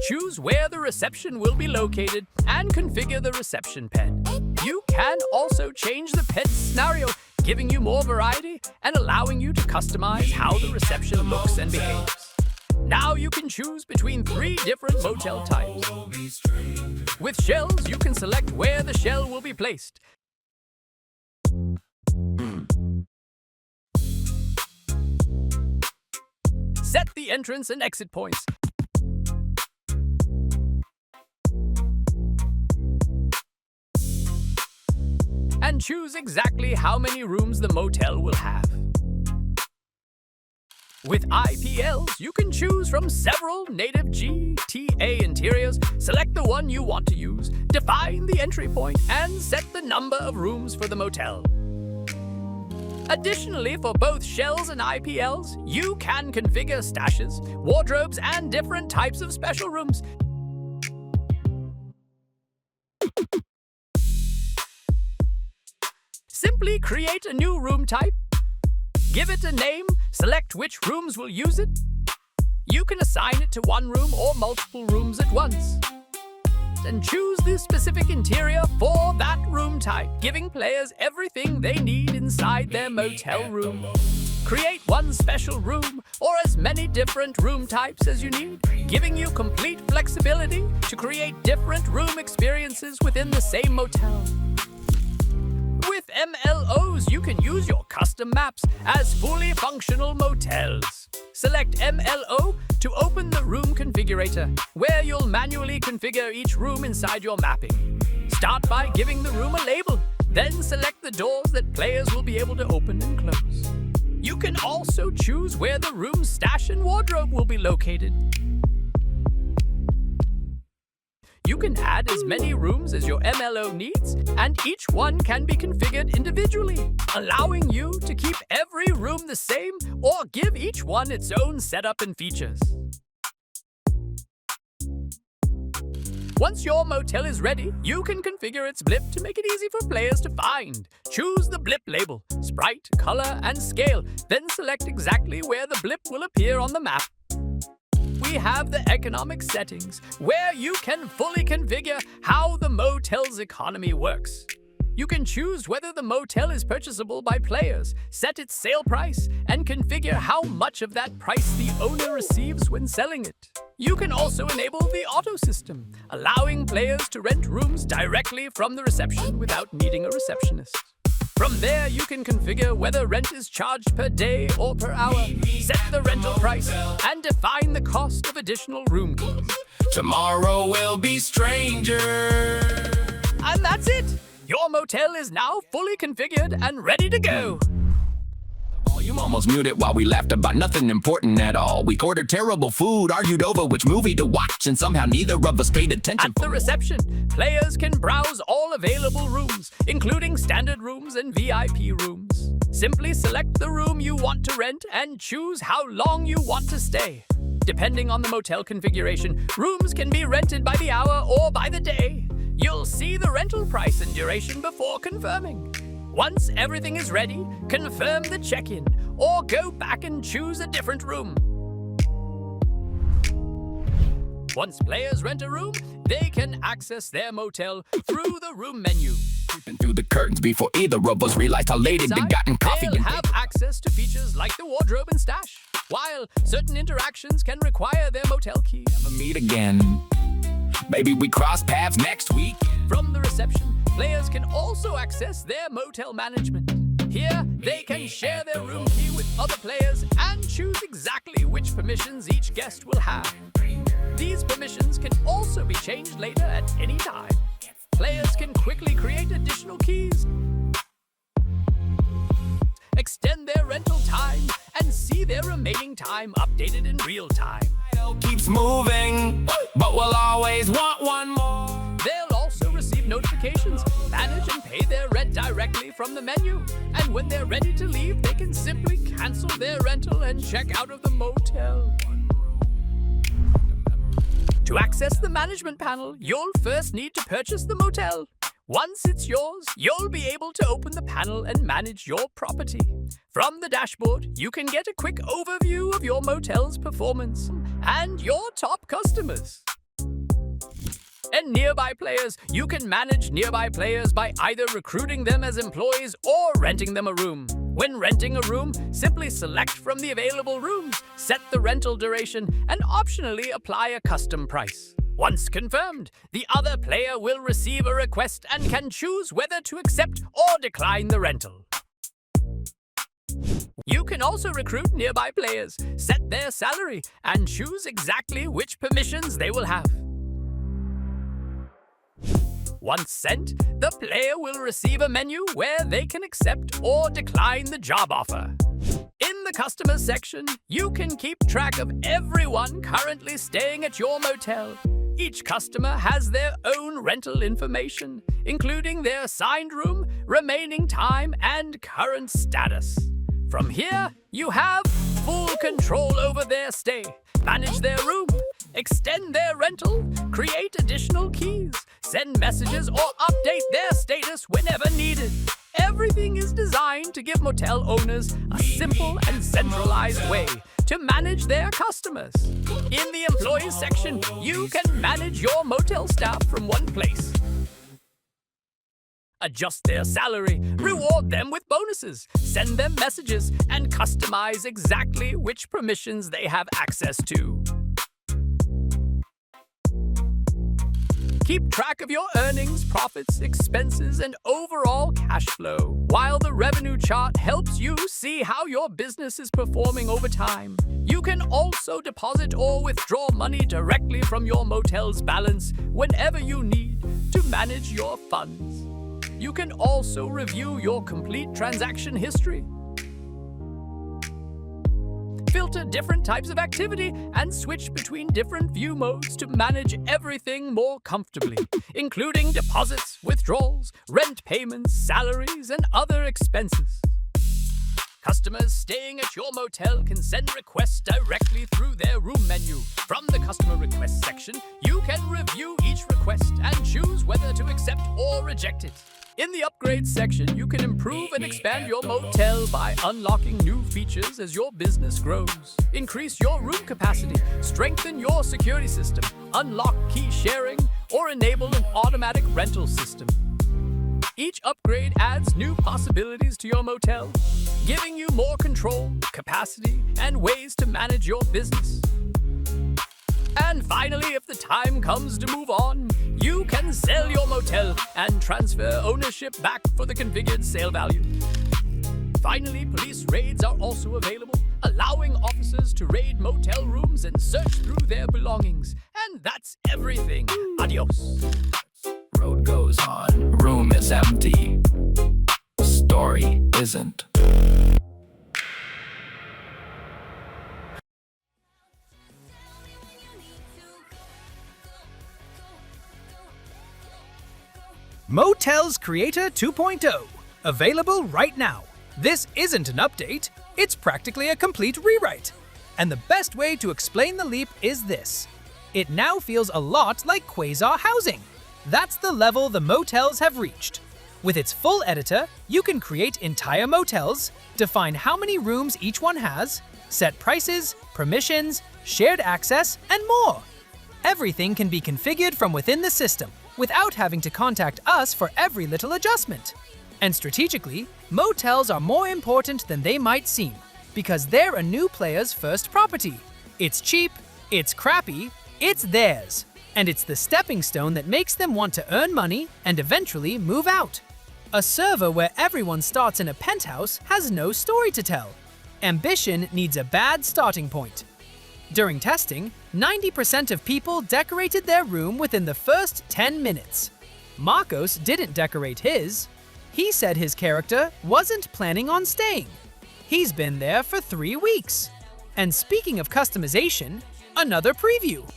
choose where the reception will be located, and configure the reception pet. You can also change the pet scenario, giving you more variety and allowing you to customize how the reception looks and behaves. Now you can choose between 3 different motel types. With shells, you can select where the shell will be placed. Set the entrance and exit points. And choose exactly how many rooms the motel will have. With IPLs, you can choose from several native GTA interiors, select the one you want to use, define the entry point, and set the number of rooms for the motel. Additionally, for both shells and IPLs, you can configure stashes, wardrobes, and different types of special rooms. Simply create a new room type, give it a name, select which rooms will use it. You can assign it to one room or multiple rooms at once. And choose the specific interior for that room type, giving players everything they need inside their motel room. Create one special room or as many different room types as you need, giving you complete flexibility to create different room experiences within the same motel. With MLOs, you can use your custom maps as fully functional motels. Select MLO to open the room configurator, where you'll manually configure each room inside your mapping. Start by giving the room a label, then select the doors that players will be able to open and close. You can also choose where the room's stash and wardrobe will be located. You can add as many rooms as your MLO needs, and each one can be configured individually, allowing you to keep every room the same or give each one its own setup and features. Once your motel is ready, you can configure its blip to make it easy for players to find. Choose the blip label, sprite, color, and scale, then select exactly where the blip will appear on the map. We have the economic settings, where you can fully configure how the motel's economy works. You can choose whether the motel is purchasable by players, set its sale price, and configure how much of that price the owner receives when selling it. You can also enable the auto system, allowing players to rent rooms directly from the reception without needing a receptionist. From there, you can configure whether rent is charged per day or per hour, set the rental price, and define the cost of additional room keys. Tomorrow will be stranger. And that's it! Your motel is now fully configured and ready to go. Volume almost muted while we laughed about nothing important at all. We ordered terrible food, argued over which movie to watch, and somehow neither of us paid attention. At the reception, players can browse all available rooms, including standard rooms and VIP rooms. Simply select the room you want to rent and choose how long you want to stay. Depending on the motel configuration, rooms can be rented by the hour or by the day. You'll see the rental price and duration before confirming. Once everything is ready, confirm the check-in or go back and choose a different room. Once players rent a room, they can access their motel through the room menu. Creeping through the curtains before either of us realized how late it'd gotten coffee. They'll have access to features like the wardrobe and stash, while certain interactions can require their motel key. Never meet again. Maybe we cross paths next week. From the reception, players can also access their motel management. Here, they can share their room key with other players and choose exactly which permissions each guest will have. These permissions can also be changed later at any time. Players can quickly create additional keys, extend their rental time, and see their remaining time updated in real time. Keeps moving, but we'll always want one more. They'll also receive notifications, manage and pay their rent directly from the menu. And when they're ready to leave, they can simply cancel their rental and check out of the motel. To access the management panel, you'll first need to purchase the motel. Once it's yours, you'll be able to open the panel and manage your property. From the dashboard, you can get a quick overview of your motel's performance and your top customers. And nearby players, you can manage nearby players by either recruiting them as employees or renting them a room. When renting a room, simply select from the available rooms, set the rental duration, and optionally apply a custom price. Once confirmed, the other player will receive a request and can choose whether to accept or decline the rental. You can also recruit nearby players, set their salary, and choose exactly which permissions they will have. Once sent, the player will receive a menu where they can accept or decline the job offer. In the customers section, you can keep track of everyone currently staying at your motel. Each customer has their own rental information, including their assigned room, remaining time, and current status. From here, you have full control over their stay, manage their room, extend their rental, create additional keys, send messages, or update their status whenever needed. Everything is designed to give motel owners a simple and centralized way to manage their customers. In the employees section, you can manage your motel staff from one place. Adjust their salary, reward them with bonuses, send them messages, and customize exactly which permissions they have access to. Keep track of your earnings, profits, expenses, and overall cash flow, while the revenue chart helps you see how your business is performing over time. You can also deposit or withdraw money directly from your motel's balance whenever you need to manage your funds. You can also review your complete transaction history, filter different types of activity, and switch between different view modes to manage everything more comfortably, including deposits, withdrawals, rent payments, salaries, and other expenses. Customers staying at your motel can send requests directly through their room menu. From the customer request section, you can review each request and choose whether to accept or reject it. In the upgrades section, you can improve and expand your motel by unlocking new features as your business grows. Increase your room capacity, strengthen your security system, unlock key sharing, or enable an automatic rental system. Each upgrade adds new possibilities to your motel, giving you more control, capacity, and ways to manage your business. And finally, if the time comes to move on, you can sell your motel and transfer ownership back for the configured sale value. Finally, police raids are also available, allowing officers to raid motel rooms and search through their belongings. And that's everything. Adios. Road goes on, room is empty. Story isn't. Motels Creator 2.0, available right now. This isn't an update, it's practically a complete rewrite. And the best way to explain the leap is this. It now feels a lot like Quasar housing. That's the level the motels have reached. With its full editor, you can create entire motels, define how many rooms each one has, set prices, permissions, shared access, and more. Everything can be configured from within the system, without having to contact us for every little adjustment. And strategically, motels are more important than they might seem, because they're a new player's first property. It's cheap, it's crappy, it's theirs. And it's the stepping stone that makes them want to earn money and eventually move out. A server where everyone starts in a penthouse has no story to tell. Ambition needs a bad starting point. During testing, 90% of people decorated their room within the first 10 minutes. Marcos didn't decorate his. He said his character wasn't planning on staying. He's been there for 3 weeks. And speaking of customization, another preview.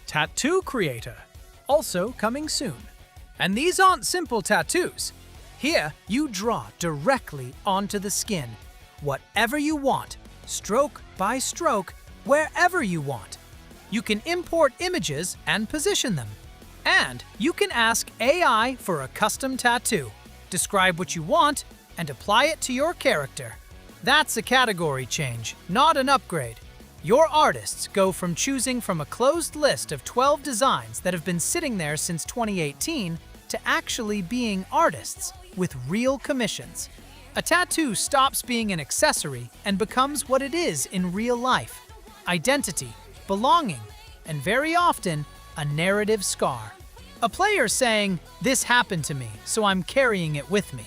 Tattoo Creator, also coming soon. And these aren't simple tattoos. Here, you draw directly onto the skin, whatever you want, stroke by stroke, wherever you want. You can import images and position them. And you can ask AI for a custom tattoo, describe what you want, and apply it to your character. That's a category change, not an upgrade. Your artists go from choosing from a closed list of 12 designs that have been sitting there since 2018 to actually being artists with real commissions. A tattoo stops being an accessory and becomes what it is in real life: identity, belonging, and very often, a narrative scar. A player saying, "This happened to me, so I'm carrying it with me."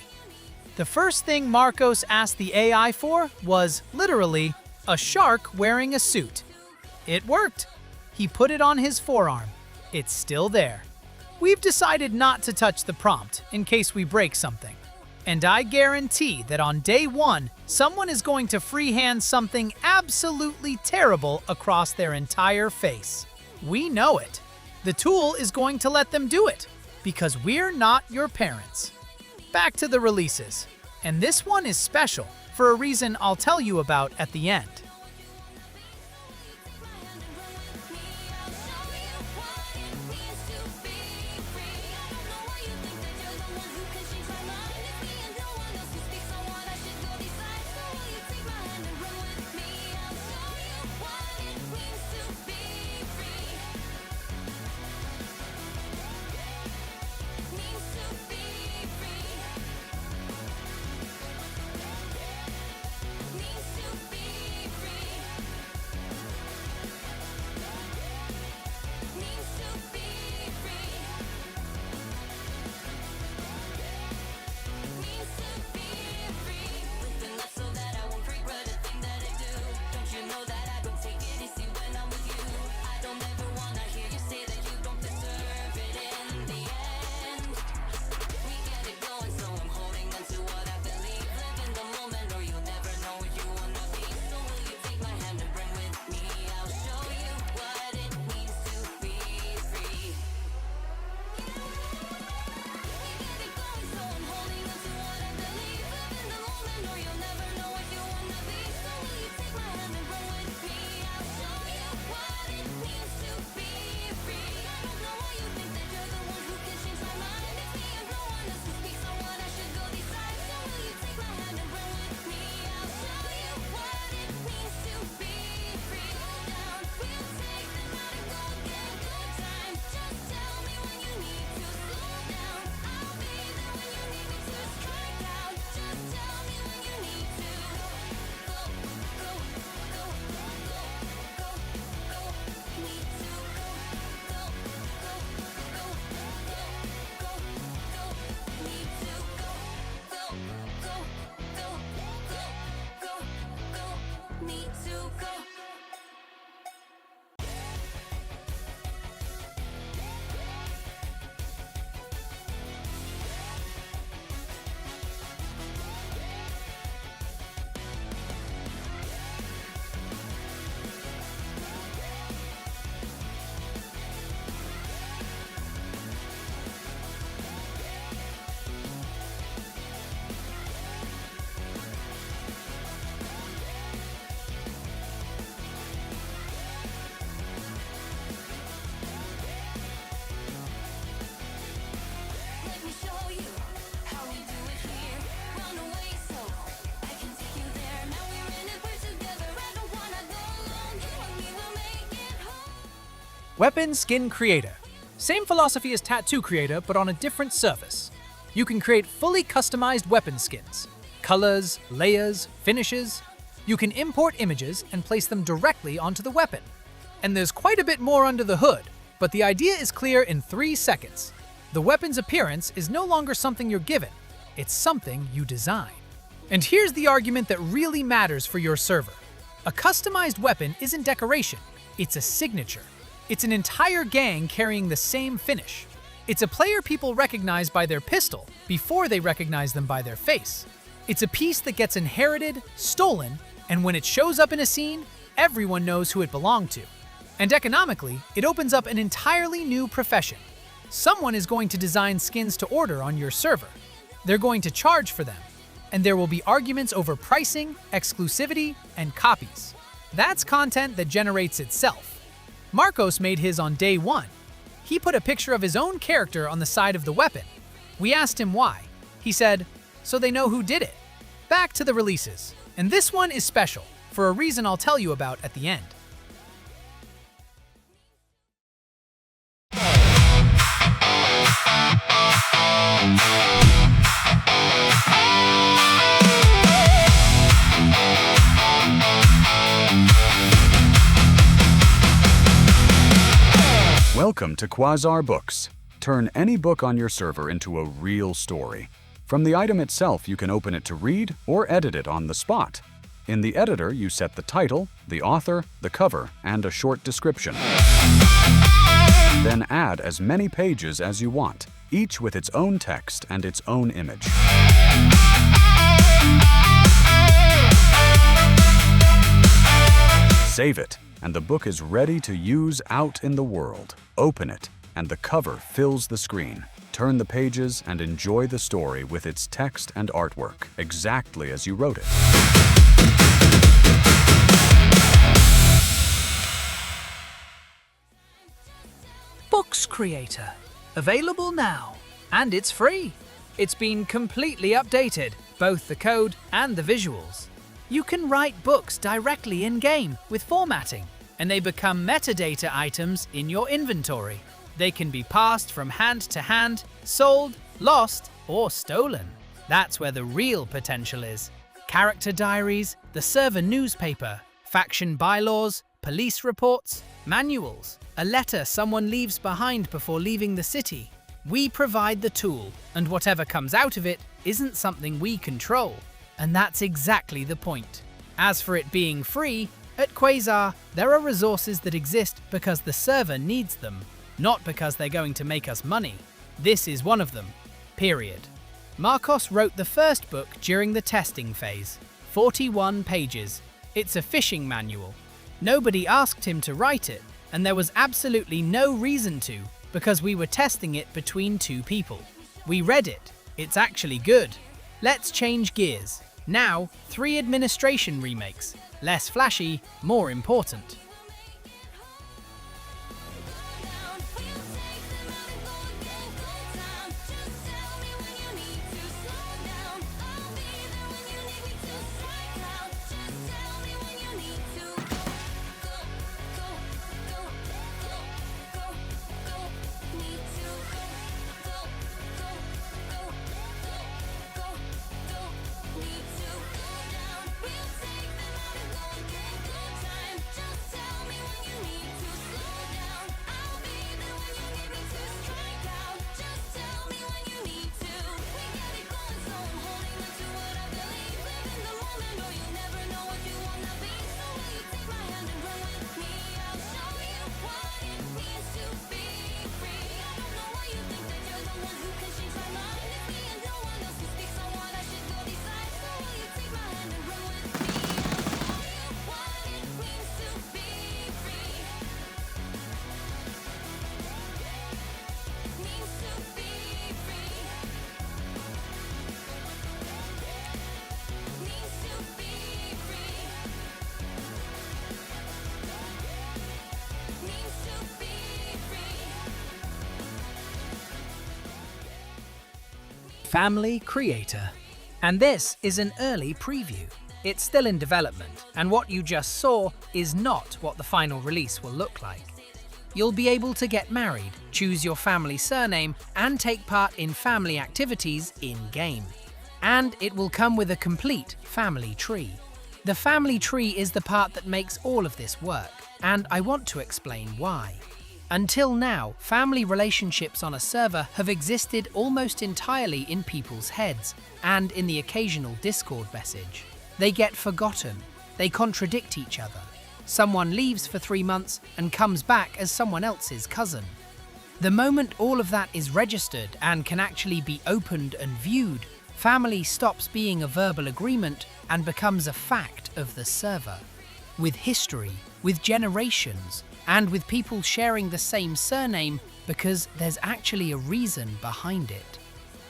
The first thing Marcos asked the AI for was, literally, a shark wearing a suit. It worked. He put it on his forearm. It's still there. We've decided not to touch the prompt in case we break something. And I guarantee that on day one, someone is going to freehand something absolutely terrible across their entire face. We know it. The tool is going to let them do it, because we're not your parents. Back to the releases. And this one is special, for a reason I'll tell you about at the end. Weapon Skin Creator. Same philosophy as Tattoo Creator, but on a different surface. You can create fully customized weapon skins. Colors, layers, finishes. You can import images and place them directly onto the weapon. And there's quite a bit more under the hood, but the idea is clear in 3 seconds. The weapon's appearance is no longer something you're given, it's something you design. And here's the argument that really matters for your server. A customized weapon isn't decoration, it's a signature. It's an entire gang carrying the same finish. It's a player people recognize by their pistol before they recognize them by their face. It's a piece that gets inherited, stolen, and when it shows up in a scene, everyone knows who it belonged to. And economically, it opens up an entirely new profession. Someone is going to design skins to order on your server. They're going to charge for them, and there will be arguments over pricing, exclusivity, and copies. That's content that generates itself. Marcos made his on day 1. He put a picture of his own character on the side of the weapon. We asked him why. He said, so they know who did it. Back to the releases. And this one is special, for a reason I'll tell you about at the end. Welcome to Quasar Books. Turn any book on your server into a real story. From the item itself, you can open it to read or edit it on the spot. In the editor, you set the title, the author, the cover, and a short description. Then add as many pages as you want, each with its own text and its own image. Save it, and the book is ready to use out in the world. Open it, and the cover fills the screen. Turn the pages and enjoy the story with its text and artwork, exactly as you wrote it. Books Creator. Available now. And it's free. It's been completely updated, both the code and the visuals. You can write books directly in-game with formatting, and they become metadata items in your inventory. They can be passed from hand to hand, sold, lost, or stolen. That's where the real potential is. Character diaries, the server newspaper, faction bylaws, police reports, manuals, a letter someone leaves behind before leaving the city. We provide the tool, and whatever comes out of it isn't something we control. And that's exactly the point. As for it being free, at Quasar, there are resources that exist because the server needs them, not because they're going to make us money. This is one of them. Period. Marcos wrote the first book during the testing phase. 41 pages. It's a fishing manual. Nobody asked him to write it, and there was absolutely no reason to, because we were testing it between 2 people. We read it. It's actually good. Let's change gears. Now, 3 administration remakes. Less flashy, more important. Family Creator. And this is an early preview. It's still in development, and what you just saw is not what the final release will look like. you'll be able to get married, choose your family surname, and take part in family activities in-game. And it will come with a complete family tree. The family tree is the part that makes all of this work, and I want to explain why. Until now, family relationships on a server have existed almost entirely in people's heads and in the occasional Discord message. They get forgotten. They contradict each other. Someone leaves for 3 months and comes back as someone else's cousin. The moment all of that is registered and can actually be opened and viewed, family stops being a verbal agreement and becomes a fact of the server. With history, with generations, and with people sharing the same surname because there's actually a reason behind it.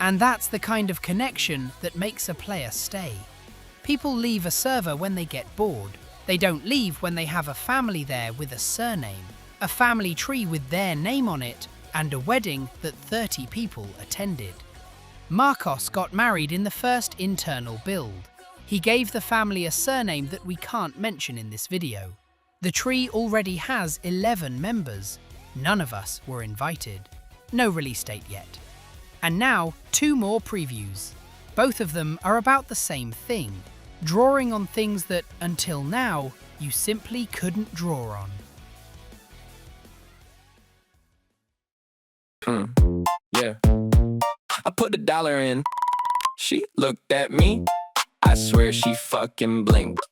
And that's the kind of connection that makes a player stay. People leave a server when they get bored. They don't leave when they have a family there with a surname, a family tree with their name on it, and a wedding that 30 people attended. Marcos got married in the first internal build. He gave the family a surname that we can't mention in this video. The tree already has 11 members. None of us were invited. No release date yet. And now, 2 more previews. Both of them are about the same thing, drawing on things that, until now, you simply couldn't draw on. Yeah. I put $1 in. She looked at me. I swear she fucking blinked.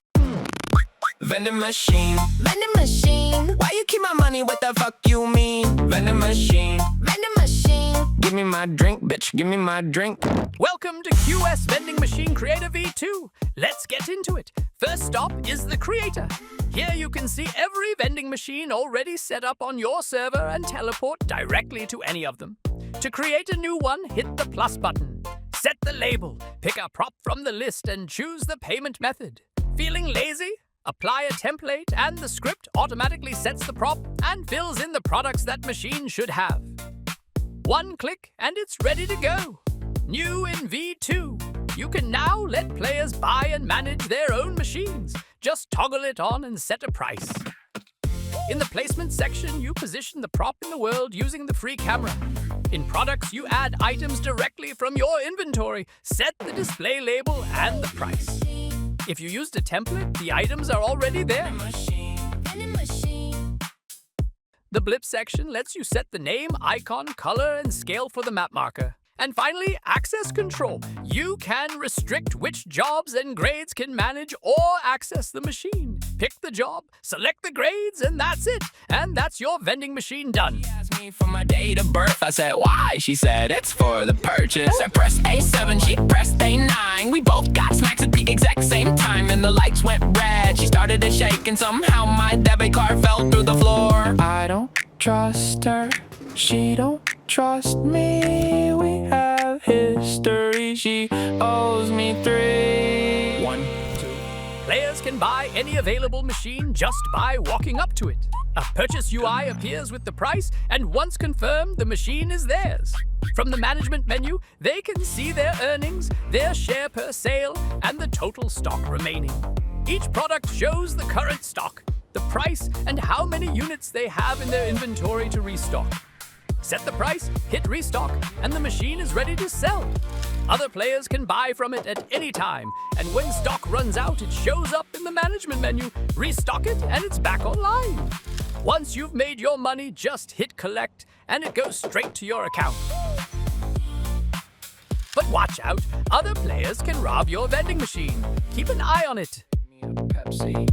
Vending machine. Vending machine. Why you keep my money? What the fuck you mean? Vending machine. Vending machine. Give me my drink, bitch. Give me my drink. Welcome to QS Vending Machine Creator V2. Let's get into it. First stop is the creator. Here you can see every vending machine already set up on your server and teleport directly to any of them. To create a new one, hit the plus button. Set the label, pick a prop from the list and choose the payment method. Feeling lazy? Apply a template and the script automatically sets the prop and fills in the products that machine should have. 1 click and it's ready to go. New in V2, you can now let players buy and manage their own machines. Just toggle it on and set a price. In the placement section, you position the prop in the world using the free camera. In products, you add items directly from your inventory, set the display label and the price. If you used a template, the items are already there. Vending machine. The blip section lets you set the name, icon, color, and scale for the map marker. And finally, access control. You can restrict which jobs and grades can manage or access the machine. Pick the job, select the grades, and that's it. And that's your vending machine done. She asked me for my date of birth. I said, why? She said, it's for the purchase. I pressed A7, she pressed A9. We both got smacks at the exact same time, and the lights went red. She started to shake, and somehow my debit card fell through the floor. I don't trust her. She don't trust me. We have history. She owes me 3. 1, 2. Players can buy any available machine just by walking up to it. A purchase UI appears with the price, and once confirmed, the machine is theirs. From the management menu, they can see their earnings, their share per sale, and the total stock remaining. Each product shows the current stock, the price, and how many units they have in their inventory to restock. Set the price, hit restock, and the machine is ready to sell. Other players can buy from it at any time, and when stock runs out, it shows up in the management menu. Restock it, and it's back online. Once you've made your money, just hit collect, and it goes straight to your account. But watch out, other players can rob your vending machine. Keep an eye on it. Give me a Pepsi.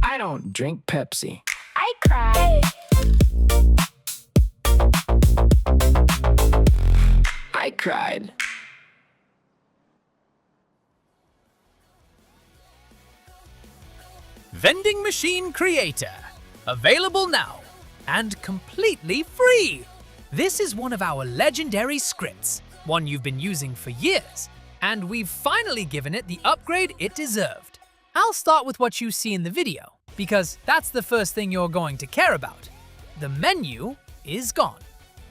I don't drink Pepsi. I cried. I cried. Vending Machine Creator. Available now. And completely free. This is one of our legendary scripts, one you've been using for years, and we've finally given it the upgrade it deserved. I'll start with what you see in the video, because that's the first thing you're going to care about. The menu is gone.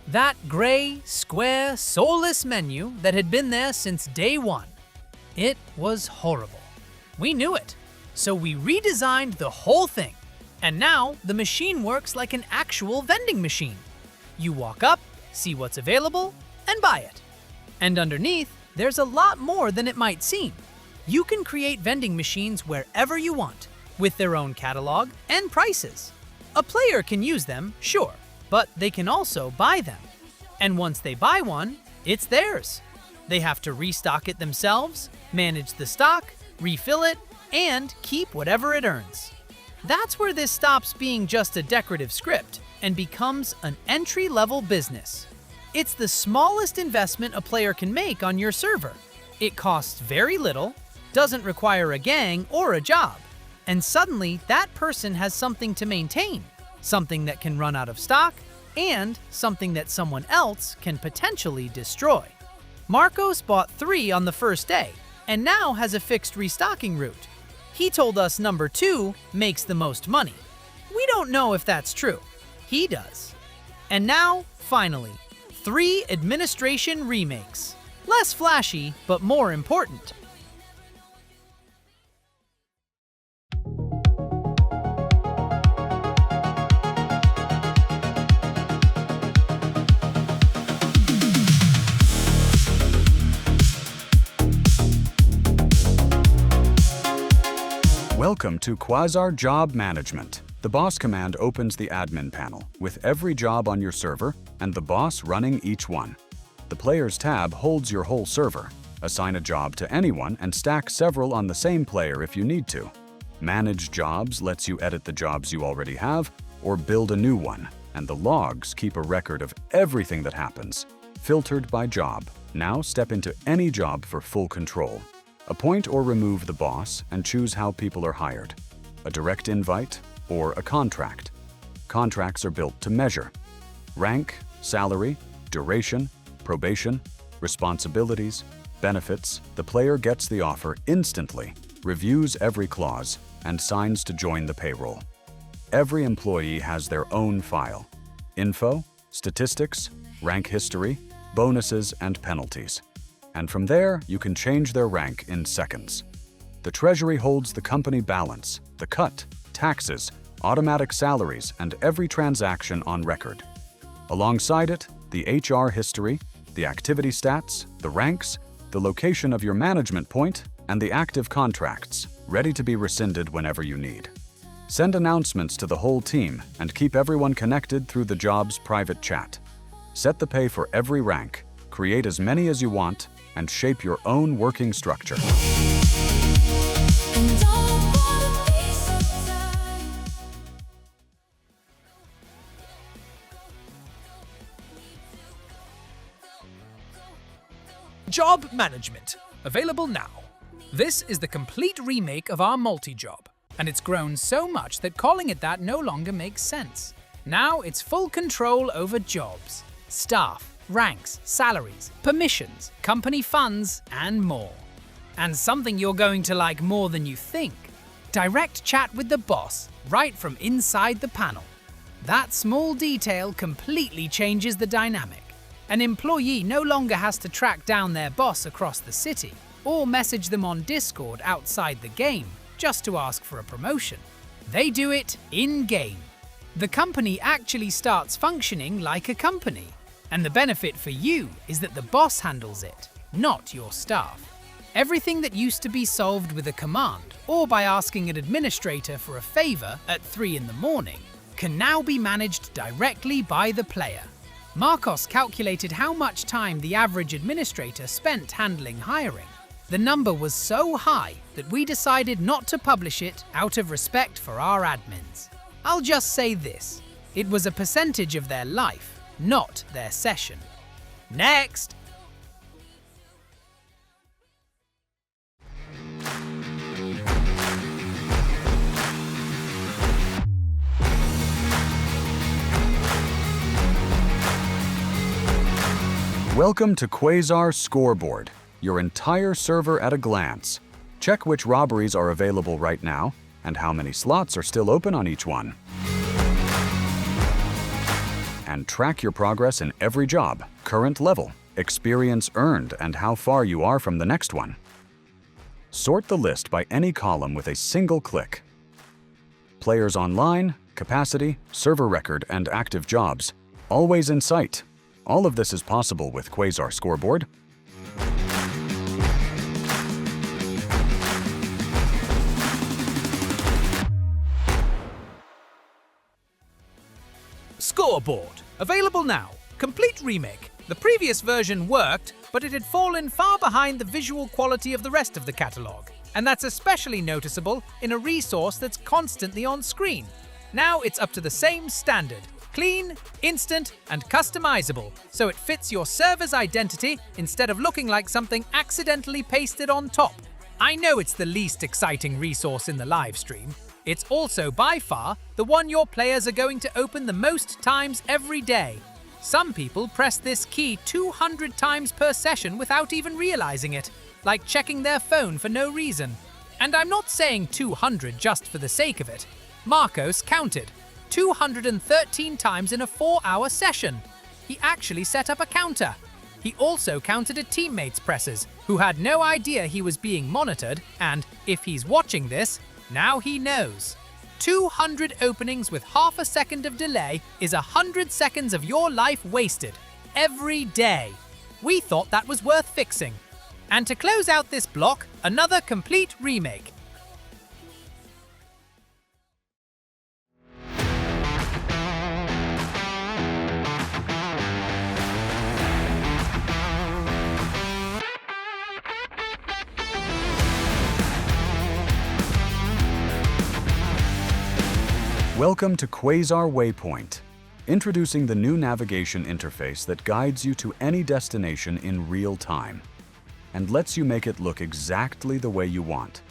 That gray, square, soulless menu that had been there since day one. It was horrible. We knew it, so we redesigned the whole thing. And now, the machine works like an actual vending machine. You walk up, see what's available, and buy it. And underneath, there's a lot more than it might seem. You can create vending machines wherever you want, with their own catalog and prices. A player can use them, sure, but they can also buy them. And once they buy one, it's theirs. They have to restock it themselves, manage the stock, refill it, and keep whatever it earns. That's where this stops being just a decorative script and becomes an entry-level business. It's the smallest investment a player can make on your server. It costs very little, doesn't require a gang or a job, and suddenly that person has something to maintain, something that can run out of stock, and something that someone else can potentially destroy. Marcos bought 3 on the first day, and now has a fixed restocking route. He told us number 2 makes the most money. We don't know if that's true. He does. And now, finally, 3 administration remakes. Less flashy, but more important. Welcome to Quasar Job Management. The boss command opens the admin panel with every job on your server and the boss running each one. The Players tab holds your whole server. Assign a job to anyone and stack several on the same player if you need to. Manage Jobs lets you edit the jobs you already have or build a new one, and the logs keep a record of everything that happens, filtered by job. Now step into any job for full control. Appoint or remove the boss and choose how people are hired. A direct invite or a contract. Contracts are built to measure rank, salary, duration, probation, responsibilities, benefits. The player gets the offer instantly, reviews every clause, and signs to join the payroll. Every employee has their own file. Info, statistics, rank history, bonuses, and penalties. And from there, you can change their rank in seconds. The Treasury holds the company balance, the cut, taxes, automatic salaries, and every transaction on record. Alongside it, the HR history, the activity stats, the ranks, the location of your management point, and the active contracts, ready to be rescinded whenever you need. Send announcements to the whole team and keep everyone connected through the job's private chat. Set the pay for every rank, create as many as you want, and shape your own working structure. Job Management, available now. This is the complete remake of our multi-job, and it's grown so much that calling it that no longer makes sense. Now it's full control over jobs, staff, ranks, salaries, permissions, company funds, and more. And something you're going to like more than you think. Direct chat with the boss, right from inside the panel. That small detail completely changes the dynamic. An employee no longer has to track down their boss across the city, or message them on Discord outside the game, just to ask for a promotion. They do it in-game. The company actually starts functioning like a company. And the benefit for you is that the boss handles it, not your staff. Everything that used to be solved with a command or by asking an administrator for a favor at 3 in the morning can now be managed directly by the player. Marcos calculated how much time the average administrator spent handling hiring. The number was so high that we decided not to publish it out of respect for our admins. I'll just say this, it was a percentage of their life, not their session. Next! Welcome to Quasar Scoreboard, your entire server at a glance. Check which robberies are available right now and how many slots are still open on each one. And track your progress in every job, current level, experience earned, and how far you are from the next one. Sort the list by any column with a single click. Players online, capacity, server record, and active jobs. Always in sight. All of this is possible with Quasar Scoreboard. Scoreboard. Available now. Complete remake. The previous version worked, but it had fallen far behind the visual quality of the rest of the catalogue. And that's especially noticeable in a resource that's constantly on screen. Now it's up to the same standard. Clean, instant, and customizable, so it fits your server's identity instead of looking like something accidentally pasted on top. I know it's the least exciting resource in the live stream. It's also by far the one your players are going to open the most times every day. Some people press this key 200 times per session without even realizing it, like checking their phone for no reason. And I'm not saying 200 just for the sake of it. Marcos counted 213 times in a 4-hour session. He actually set up a counter. He also counted a teammate's presses, who had no idea he was being monitored, and if he's watching this, now he knows. 200 openings with half a second of delay is 100 seconds of your life wasted. Every day. We thought that was worth fixing. And to close out this block, another complete remake. Welcome to Quasar Waypoint, introducing the new navigation interface that guides you to any destination in real time and lets you make it look exactly the way you want.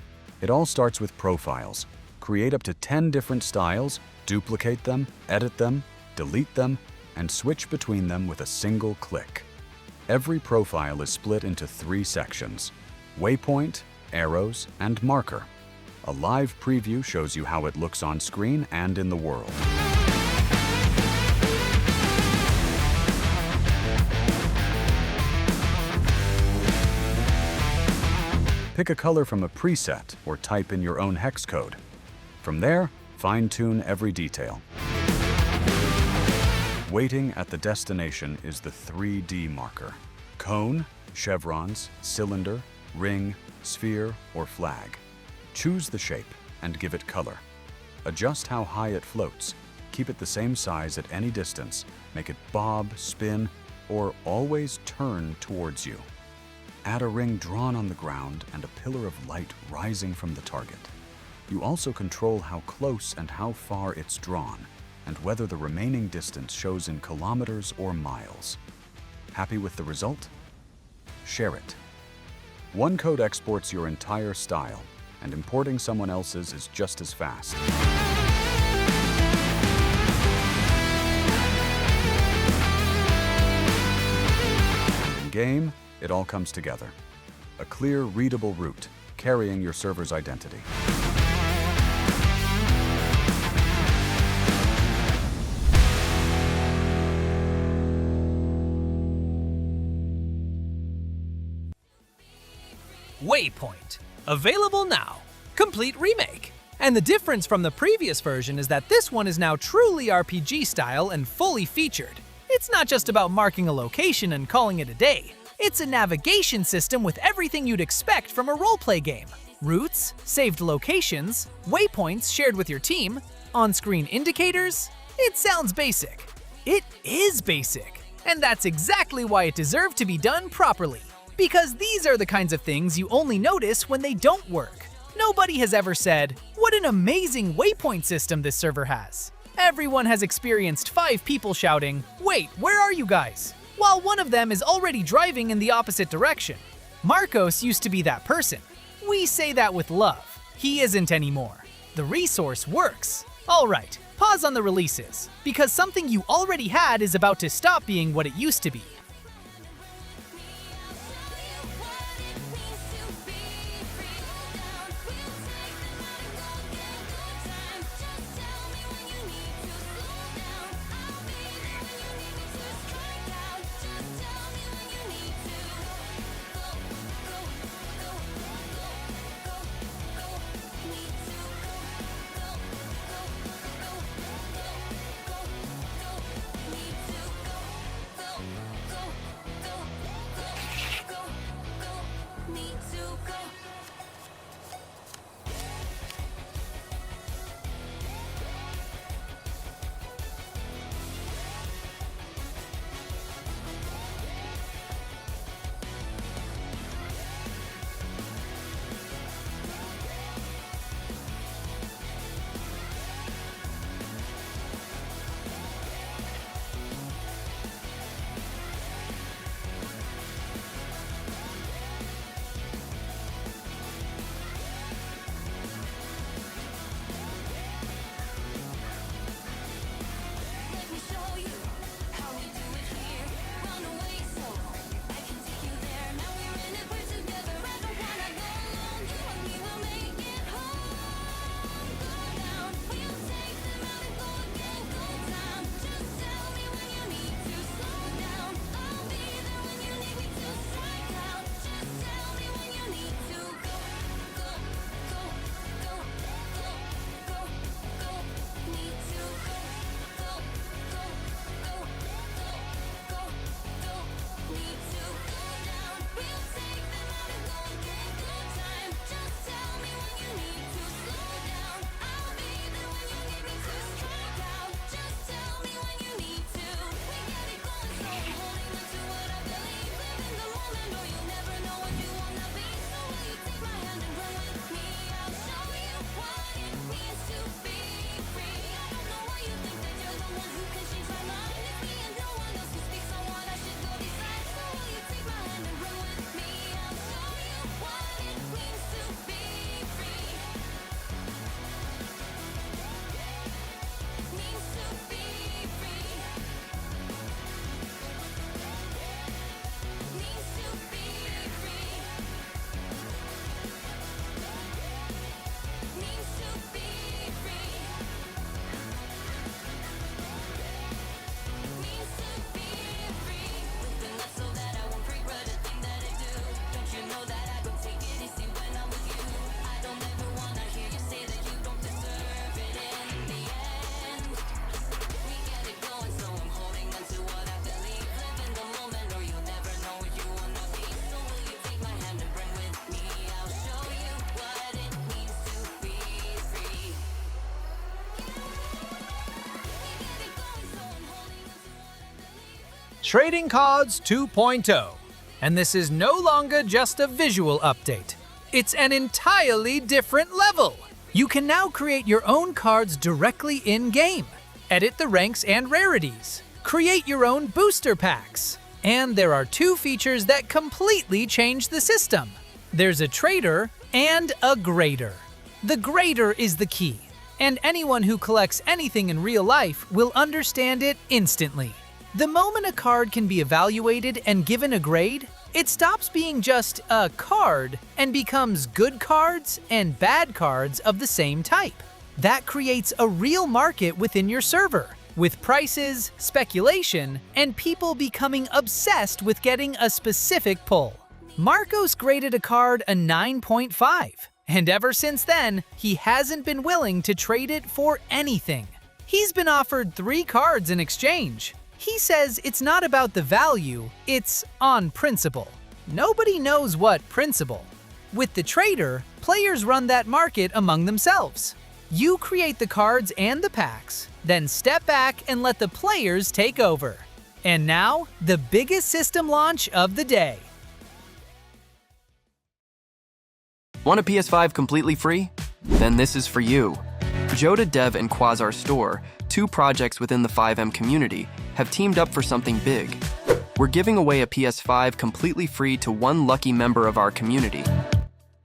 It all starts with profiles. Create up to 10 different styles, duplicate them, edit them, delete them, and switch between them with a single click. Every profile is split into 3 sections: waypoint, arrows, and marker. A live preview shows you how it looks on screen and in the world. Pick a color from a preset or type in your own hex code. From there, fine-tune every detail. Waiting at the destination is the 3D marker. Cone, chevrons, cylinder, ring, sphere, or flag. Choose the shape and give it color. Adjust how high it floats. Keep it the same size at any distance. Make it bob, spin, or always turn towards you. Add a ring drawn on the ground and a pillar of light rising from the target. You also control how close and how far it's drawn, and whether the remaining distance shows in kilometers or miles. Happy with the result? Share it. One code exports your entire style, and importing someone else's is just as fast. In game, it all comes together. A clear, readable route, carrying your server's identity. Waypoint. Available now. Complete remake. And the difference from the previous version is that this one is now truly RPG style and fully featured. It's not just about marking a location and calling it a day. It's a navigation system with everything you'd expect from a roleplay game. Routes, saved locations, waypoints shared with your team, on-screen indicators. It sounds basic. It is basic. And that's exactly why it deserved to be done properly. Because these are the kinds of things you only notice when they don't work. Nobody has ever said, "What an amazing waypoint system this server has." Everyone has experienced 5 people shouting, "Wait, where are you guys?" while one of them is already driving in the opposite direction. Marcos used to be that person. We say that with love. He isn't anymore. The resource works. Alright, pause on the releases, because something you already had is about to stop being what it used to be. Trading Cards 2.0. And this is no longer just a visual update. It's an entirely different level. You can now create your own cards directly in-game, edit the ranks and rarities, create your own booster packs. And there are 2 features that completely change the system. There's a trader and a grader. The grader is the key, and anyone who collects anything in real life will understand it instantly. The moment a card can be evaluated and given a grade, it stops being just a card and becomes good cards and bad cards of the same type. That creates a real market within your server, with prices, speculation, and people becoming obsessed with getting a specific pull. Marcos graded a card a 9.5, and ever since then, he hasn't been willing to trade it for anything. He's been offered 3 cards in exchange. He says it's not about the value, it's on principle. Nobody knows what principle. With the trader, players run that market among themselves. You create the cards and the packs, then step back and let the players take over. And now, the biggest system launch of the day. Want a PS5 completely free? Then this is for you. Joda Dev and Quasar Store, 2 projects within the FiveM community, have teamed up for something big. We're giving away a PS5 completely free to 1 lucky member of our community.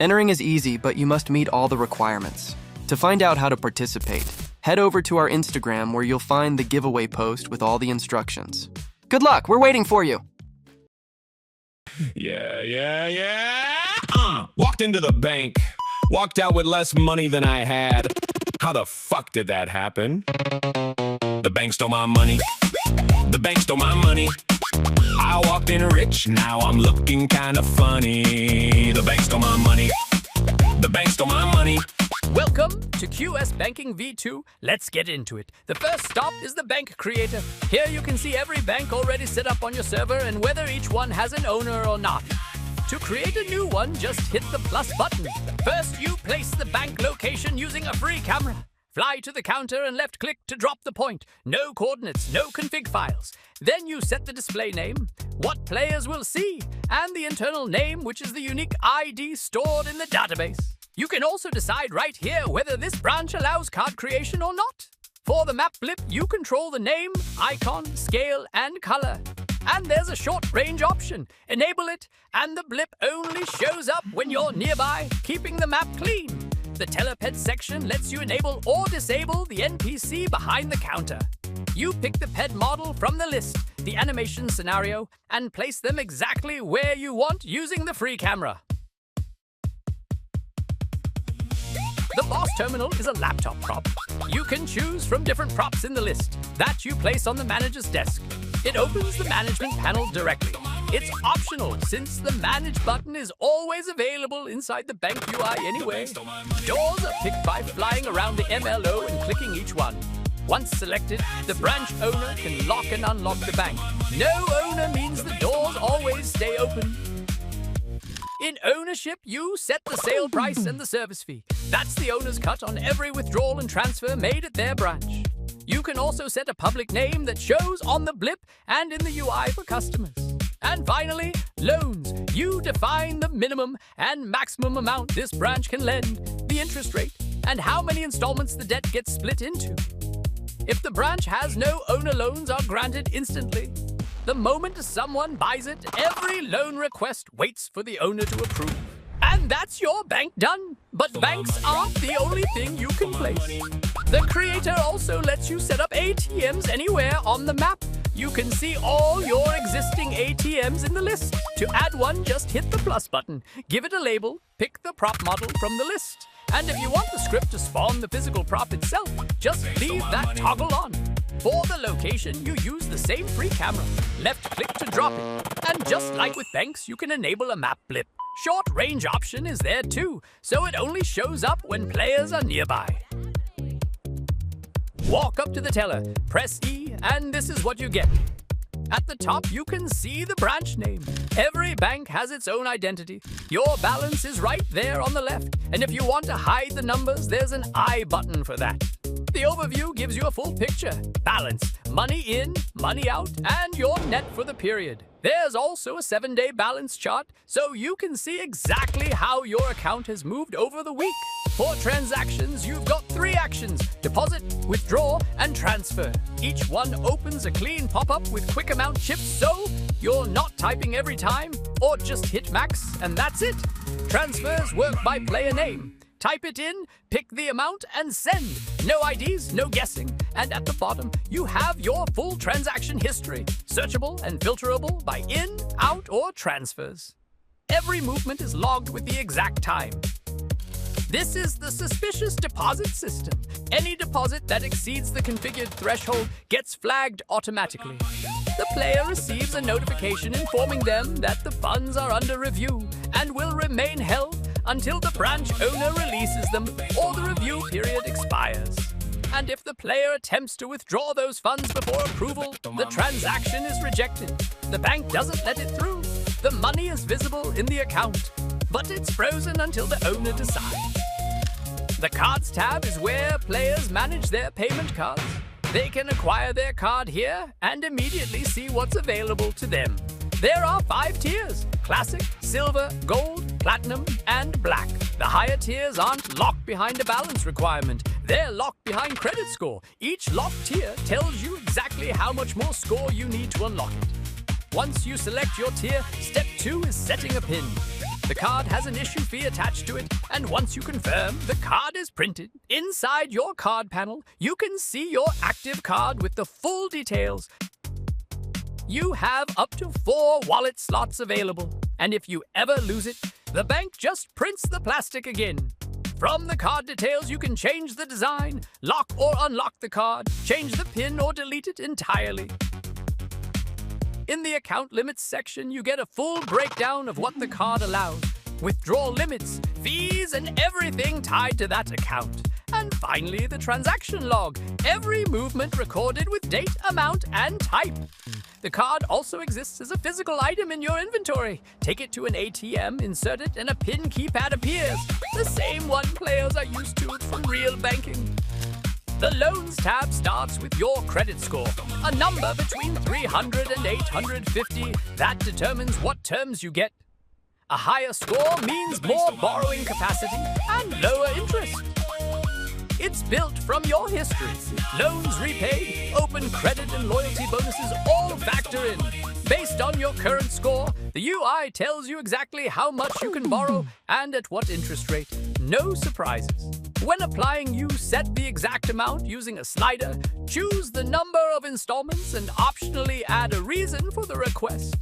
Entering is easy, but you must meet all the requirements. To find out how to participate, head over to our Instagram where you'll find the giveaway post with all the instructions. Good luck, we're waiting for you! Yeah. Walked into the bank. Walked out with less money than I had. How the fuck did that happen? The bank stole my money. The bank stole my money. I walked in rich, now I'm looking kinda funny. The bank stole my money. The bank stole my money. Welcome to QS Banking V2. Let's get into it. The first stop is the bank creator. Here you can see every bank already set up on your server and whether each one has an owner or not. To create a new one, just hit the plus button. First, you place the bank location using a free camera. Fly to the counter and left-click to drop the point. No coordinates, no config files. Then you set the display name, what players will see, and the internal name, which is the unique ID stored in the database. You can also decide right here whether this branch allows card creation or not. For the map blip, you control the name, icon, scale, and color. And there's a short range option. Enable it, and the blip only shows up when you're nearby, keeping the map clean. The teleped section lets you enable or disable the NPC behind the counter. You pick the ped model from the list, the animation scenario, and place them exactly where you want using the free camera. The boss terminal is a laptop prop. You can choose from different props in the list that you place on the manager's desk. It opens the management panel directly. It's optional since the Manage button is always available inside the bank UI anyway. Doors are picked by flying around the MLO and clicking each one. Once selected, the branch owner can lock and unlock the bank. No owner means the doors always stay open. In ownership, you set the sale price and the service fee. That's the owner's cut on every withdrawal and transfer made at their branch. You can also set a public name that shows on the blip and in the UI for customers. And finally, loans. You define the minimum and maximum amount this branch can lend, the interest rate, and how many installments the debt gets split into. If the branch has no owner, loans are granted instantly. The moment someone buys it, every loan request waits for the owner to approve. And that's your bank done. But banks aren't the only thing you can place. The creator also lets you set up ATMs anywhere on the map. You can see all your existing ATMs in the list. To add one, just hit the plus button, give it a label, pick the prop model from the list. And if you want the script to spawn the physical prop itself, just leave that toggle on. For the location, you use the same free camera. Left click to drop it. And just like with banks, you can enable a map blip. Short range option is there too, so it only shows up when players are nearby. Walk up to the teller, press E, and this is what you get. At the top, you can see the branch name. Every bank has its own identity. Your balance is right there on the left. And if you want to hide the numbers, there's an I button for that. The overview gives you a full picture. Balance, money in, money out, and your net for the period. There's also a 7-day balance chart, so you can see exactly how your account has moved over the week. For transactions, you've got 3 actions: deposit, withdraw, and transfer. Each one opens a clean pop-up with quick amount chips, so you're not typing every time, or just hit max, and that's it. Transfers work by player name. Type it in, pick the amount, and send. No IDs, no guessing. And at the bottom, you have your full transaction history, searchable and filterable by in, out, or transfers. Every movement is logged with the exact time. This is the suspicious deposit system. Any deposit that exceeds the configured threshold gets flagged automatically. The player receives a notification informing them that the funds are under review and will remain held until the branch owner releases them or the review period expires. And if the player attempts to withdraw those funds before approval, the transaction is rejected. The bank doesn't let it through. The money is visible in the account, but it's frozen until the owner decides. The Cards tab is where players manage their payment cards. They can acquire their card here and immediately see what's available to them. There are 5 tiers: Classic, Silver, Gold, Platinum, and Black. The higher tiers aren't locked behind a balance requirement. They're locked behind credit score. Each locked tier tells you exactly how much more score you need to unlock it. Once you select your tier, step 2 is setting a PIN. The card has an issue fee attached to it, and once you confirm, the card is printed. Inside your card panel, you can see your active card with the full details. You have up to 4 wallet slots available, and if you ever lose it, the bank just prints the plastic again. From the card details, you can change the design, lock or unlock the card, change the PIN or delete it entirely. In the account limits section, you get a full breakdown of what the card allows, withdrawal limits, fees, and everything tied to that account. And finally, the transaction log, every movement recorded with date, amount, and type. The card also exists as a physical item in your inventory. Take it to an ATM, insert it, and a PIN keypad appears. The same one players are used to from real banking. The Loans tab starts with your credit score, a number between 300 and 850 that determines what terms you get. A higher score means more borrowing capacity and lower interest. It's built from your history. Loans repaid, open credit, and loyalty bonuses all factor in. Based on your current score, the UI tells you exactly how much you can borrow and at what interest rate. No surprises. When applying, you set the exact amount using a slider, choose the number of installments, and optionally add a reason for the request.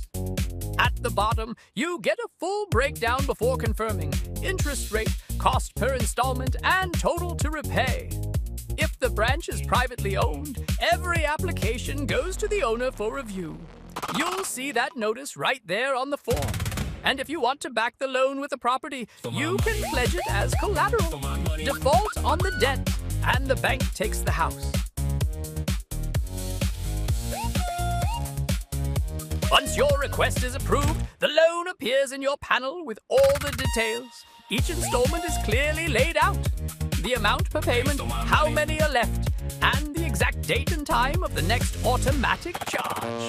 At the bottom, you get a full breakdown before confirming: interest rate, cost per installment, and total to repay. If the branch is privately owned, every application goes to the owner for review. You'll see that notice right there on the form. And if you want to back the loan with a property, you can pledge it as collateral. Default on the debt, and the bank takes the house. Once your request is approved, the loan appears in your panel with all the details. Each installment is clearly laid out. The amount per payment, how many are left, and the exact date and time of the next automatic charge.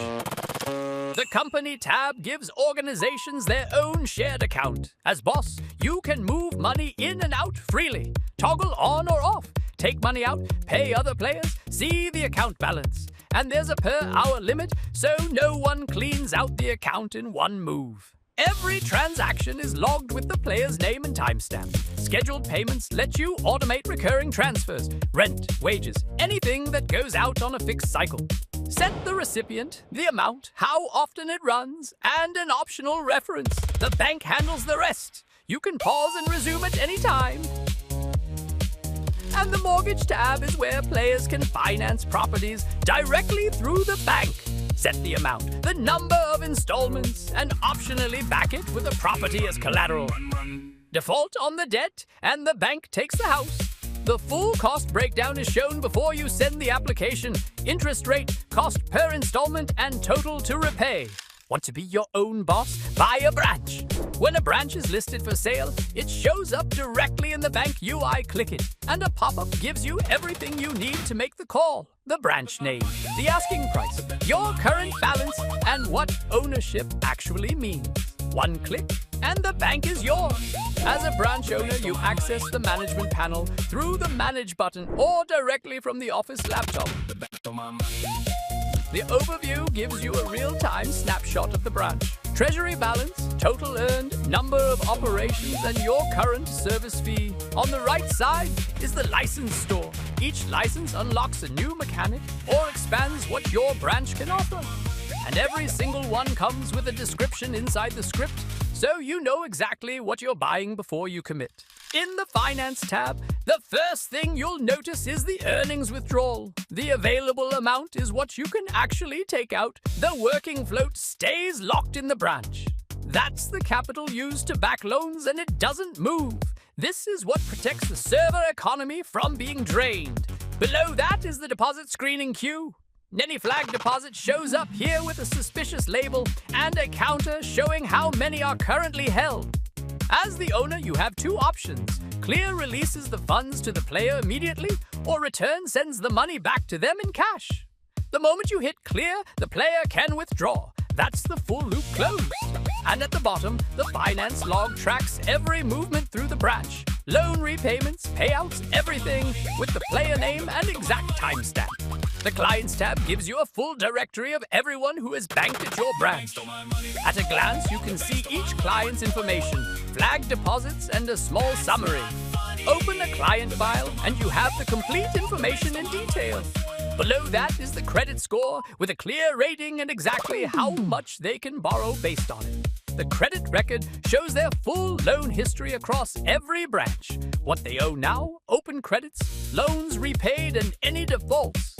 The Company tab gives organizations their own shared account. As boss, you can move money in and out freely, toggle on or off, take money out, pay other players, see the account balance. And there's a per-hour limit, so no one cleans out the account in one move. Every transaction is logged with the player's name and timestamp. Scheduled payments let you automate recurring transfers, rent, wages, anything that goes out on a fixed cycle. Set the recipient, the amount, how often it runs, and an optional reference. The bank handles the rest. You can pause and resume at any time. And the Mortgage tab is where players can finance properties directly through the bank. Set the amount, the number of installments, and optionally back it with a property as collateral. Default on the debt, and the bank takes the house. The full cost breakdown is shown before you send the application. Interest rate, cost per installment, and total to repay. Want to be your own boss? Buy a branch. When a branch is listed for sale, it shows up directly in the bank UI. Click it, and a pop-up gives you everything you need to make the call. The branch name, the asking price, your current balance, and what ownership actually means. One click, and the bank is yours. As a branch owner, you access the management panel through the Manage button or directly from the office laptop. The overview gives you a real-time snapshot of the branch. Treasury balance, total earned, number of operations, and your current service fee. On the right side is the license store. Each license unlocks a new mechanic or expands what your branch can offer. And every single one comes with a description inside the script, so you know exactly what you're buying before you commit. In the Finance tab, the first thing you'll notice is the earnings withdrawal. The available amount is what you can actually take out. The working float stays locked in the branch. That's the capital used to back loans, and it doesn't move. This is what protects the server economy from being drained. Below that is the deposit screening queue. Any flag deposit shows up here with a suspicious label and a counter showing how many are currently held. As the owner, you have two options. Clear releases the funds to the player immediately, or Return sends the money back to them in cash. The moment you hit Clear, the player can withdraw. That's the full loop closed. And at the bottom, the Finance log tracks every movement through the branch. Loan repayments, payouts, everything, with the player name and exact timestamp. The Clients tab gives you a full directory of everyone who has banked at your branch. At a glance, you can see each client's information, flag deposits, and a small summary. Open a client file, and you have the complete information in detail. Below that is the credit score with a clear rating and exactly how much they can borrow based on it. The credit record shows their full loan history across every branch, what they owe now, open credits, loans repaid, and any defaults.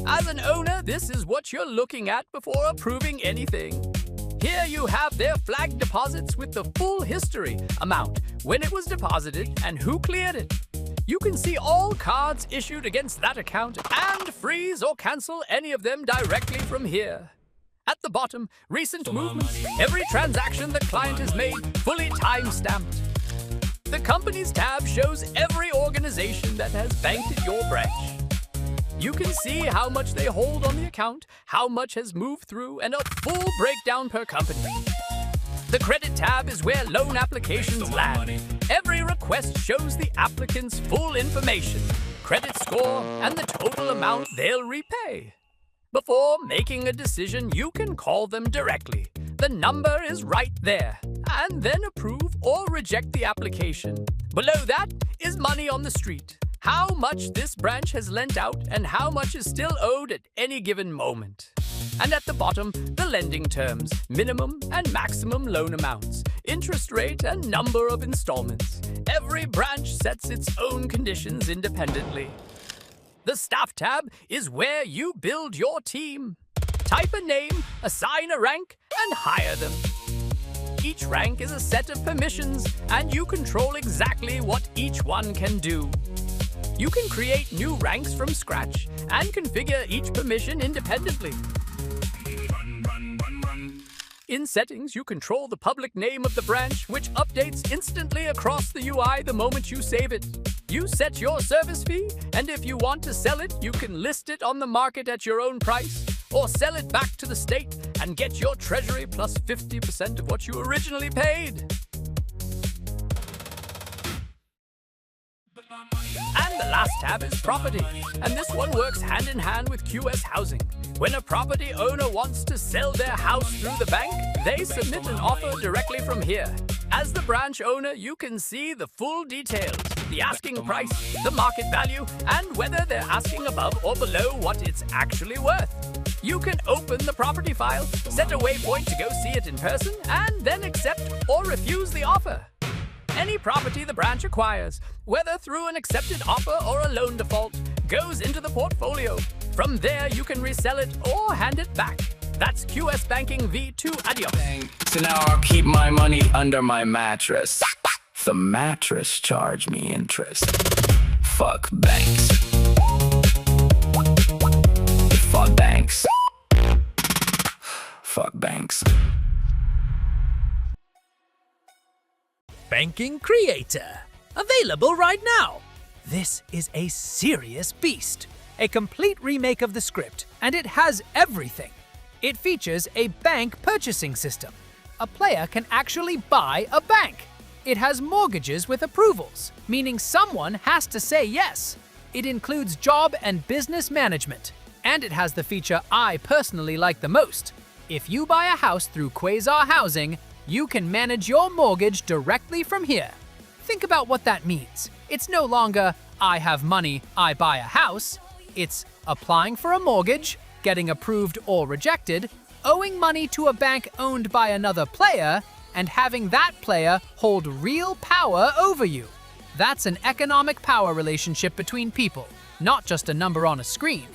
As an owner, this is what you're looking at before approving anything. Here you have their flag deposits with the full history, amount, when it was deposited, and who cleared it. You can see all cards issued against that account and freeze or cancel any of them directly from here. At the bottom, recent movements, every transaction the client has made, fully time-stamped. The Companies tab shows every organization that has banked at your branch. You can see how much they hold on the account, how much has moved through, and a full breakdown per company. The Credit tab is where loan applications land. Every request shows the applicant's full information, credit score, and the total amount they'll repay. Before making a decision, you can call them directly. The number is right there, and then approve or reject the application. Below that is money on the street, how much this branch has lent out and how much is still owed at any given moment. And at the bottom, the lending terms, minimum and maximum loan amounts, interest rate and number of installments. Every branch sets its own conditions independently. The Staff tab is where you build your team. Type a name, assign a rank, and hire them. Each rank is a set of permissions, and you control exactly what each one can do. You can create new ranks from scratch and configure each permission independently. In Settings, you control the public name of the branch, which updates instantly across the UI the moment you save it. You set your service fee, and if you want to sell it, you can list it on the market at your own price, or sell it back to the state and get your treasury plus 50% of what you originally paid. And the last tab is Property, and this one works hand in hand with QS Housing. When a property owner wants to sell their house through the bank, they submit an offer directly from here. As the branch owner, you can see the full details, the asking price, the market value, and whether they're asking above or below what it's actually worth. You can open the property file, set a waypoint to go see it in person, and then accept or refuse the offer. Any property the branch acquires, whether through an accepted offer or a loan default, goes into the portfolio. From there, you can resell it or hand it back. That's QS Banking V2 Adios. So now I'll keep my money under my mattress. The mattress charge me interest. Fuck banks. Fuck banks. Fuck banks. spanking creator. Available right now. This is a serious beast. A complete remake of the script, and it has everything. It features a bank purchasing system. A player can actually buy a bank. It has mortgages with approvals, meaning someone has to say yes. It includes job and business management. And it has the feature I personally like the most. If you buy a house through Quasar Housing, you can manage your mortgage directly from here. Think about what that means. It's no longer, I have money, I buy a house. It's applying for a mortgage, getting approved or rejected, owing money to a bank owned by another player, and having that player hold real power over you. That's an economic power relationship between people, not just a number on a screen.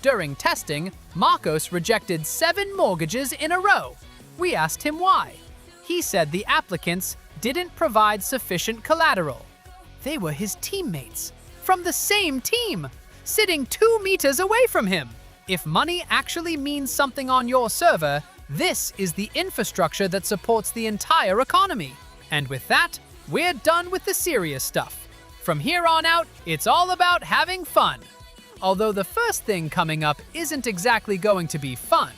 During testing, Marcos rejected 7 mortgages in a row. We asked him why. He said the applicants didn't provide sufficient collateral. They were his teammates, from the same team, sitting 2 meters away from him. If money actually means something on your server, this is the infrastructure that supports the entire economy. And with that, we're done with the serious stuff. From here on out, it's all about having fun. Although the first thing coming up isn't exactly going to be fun.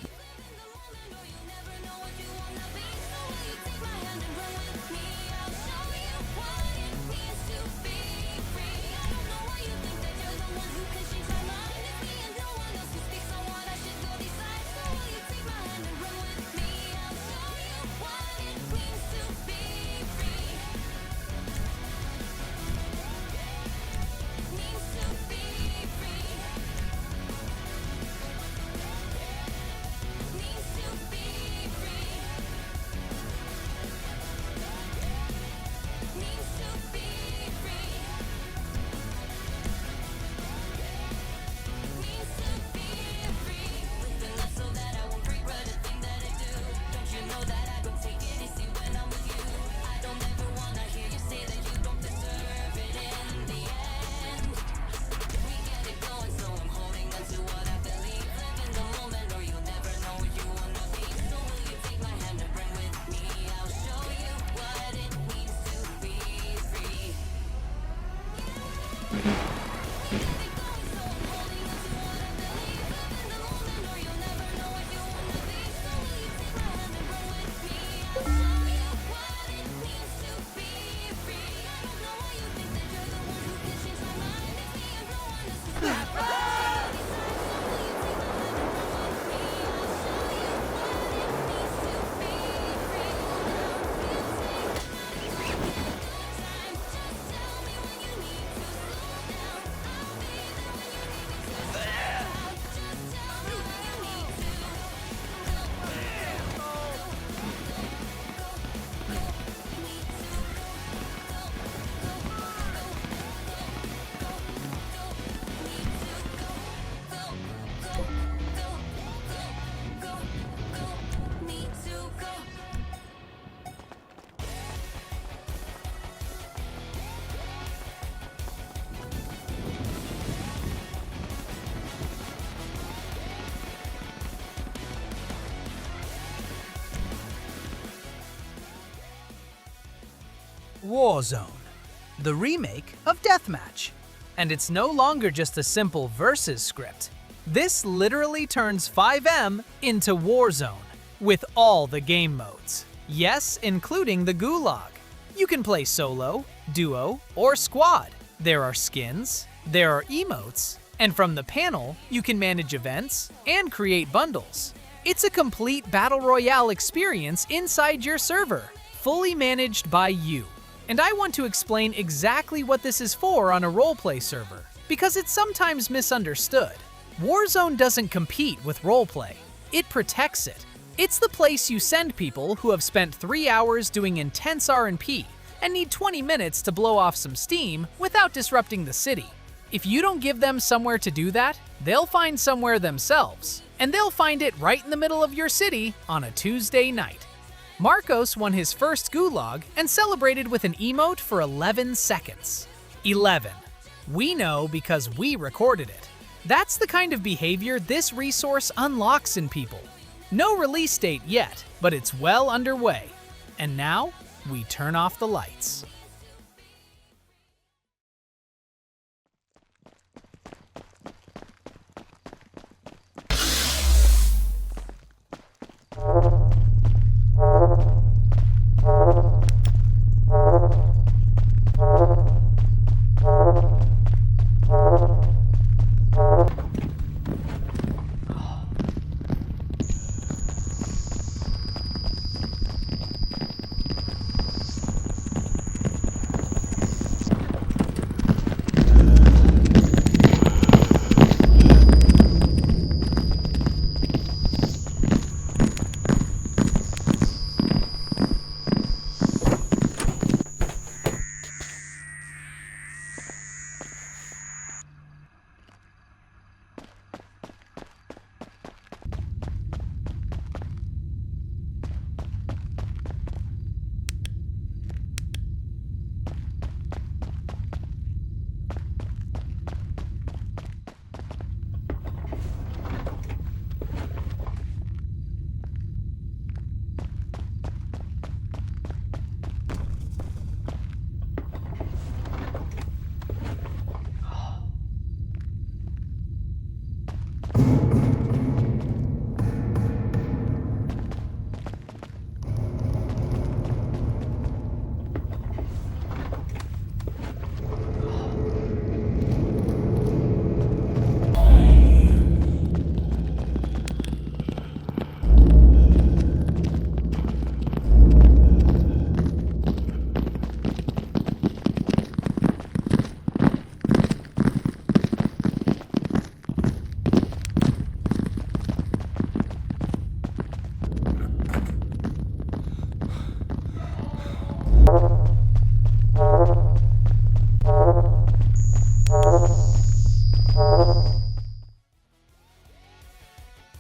Warzone, the remake of Deathmatch. And it's no longer just a simple versus script. This literally turns FiveM into Warzone, with all the game modes. Yes, including the Gulag. You can play solo, duo, or squad. There are skins, there are emotes, and from the panel, you can manage events and create bundles. It's a complete battle royale experience inside your server, fully managed by you. And I want to explain exactly what this is for on a roleplay server, because it's sometimes misunderstood. Warzone doesn't compete with roleplay, it protects it. It's the place you send people who have spent 3 hours doing intense R&P and need 20 minutes to blow off some steam without disrupting the city. If you don't give them somewhere to do that, they'll find somewhere themselves, and they'll find it right in the middle of your city on a Tuesday night. Marcos won his first Gulag and celebrated with an emote for 11 seconds. 11. We know because we recorded it. That's the kind of behavior this resource unlocks in people. No release date yet, but it's well underway. And now, we turn off the lights.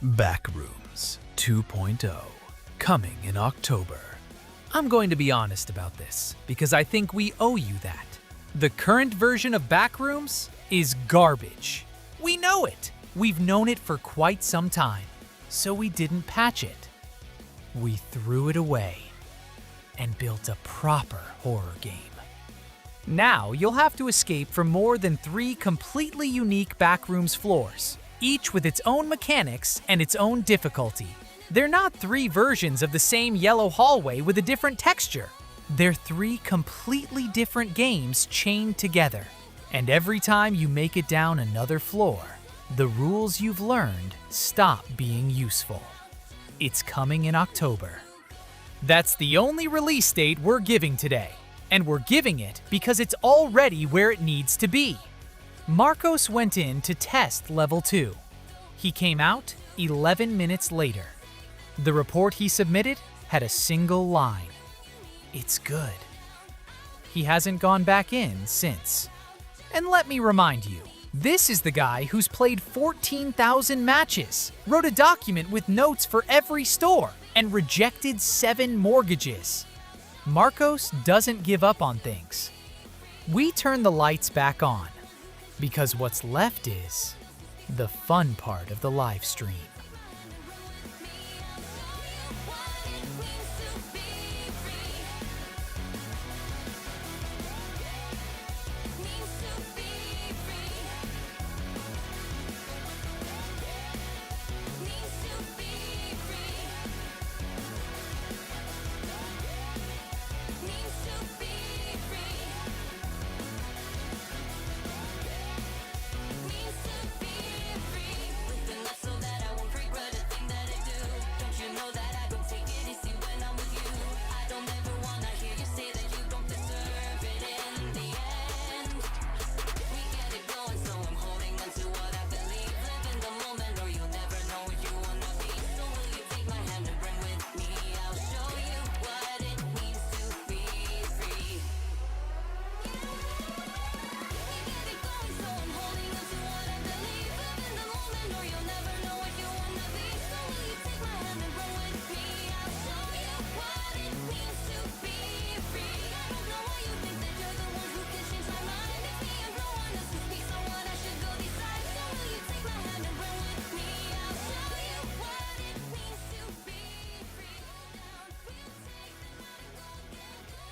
Backrooms 2.0, coming in October. I'm going to be honest about this, because I think we owe you that. The current version of Backrooms is garbage. We know it. We've known it for quite some time, so we didn't patch it. We threw it away and built a proper horror game. Now you'll have to escape from more than 3 completely unique Backrooms floors, each with its own mechanics and its own difficulty. They're not 3 versions of the same yellow hallway with a different texture. They're 3 completely different games chained together. And every time you make it down another floor, the rules you've learned stop being useful. It's coming in October. That's the only release date we're giving today, and we're giving it because it's already where it needs to be. Marcos went in to test level 2. He came out 11 minutes later. The report he submitted had a single line. It's good. He hasn't gone back in since. And let me remind you, this is the guy who's played 14,000 matches, wrote a document with notes for every store, and rejected 7 mortgages. Marcos doesn't give up on things. We turn the lights back on, because what's left is the fun part of the live stream.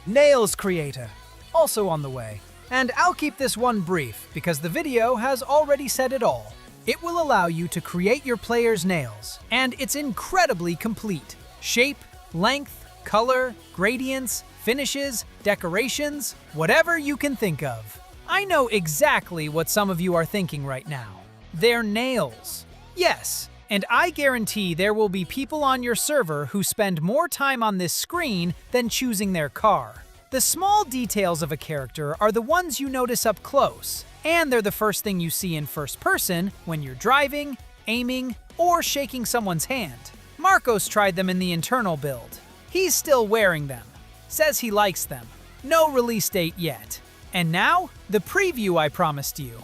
Nails Creator, also on the way. And I'll keep this one brief because the video has already said it all. It will allow you to create your player's nails, and it's incredibly complete. Shape, length, color, gradients, finishes, decorations, whatever you can think of. I know exactly what some of you are thinking right now. They're nails. Yes, and I guarantee there will be people on your server who spend more time on this screen than choosing their car. The small details of a character are the ones you notice up close, and they're the first thing you see in first person when you're driving, aiming, or shaking someone's hand. Marcos tried them in the internal build. He's still wearing them. Says he likes them. No release date yet. And now, the preview I promised you.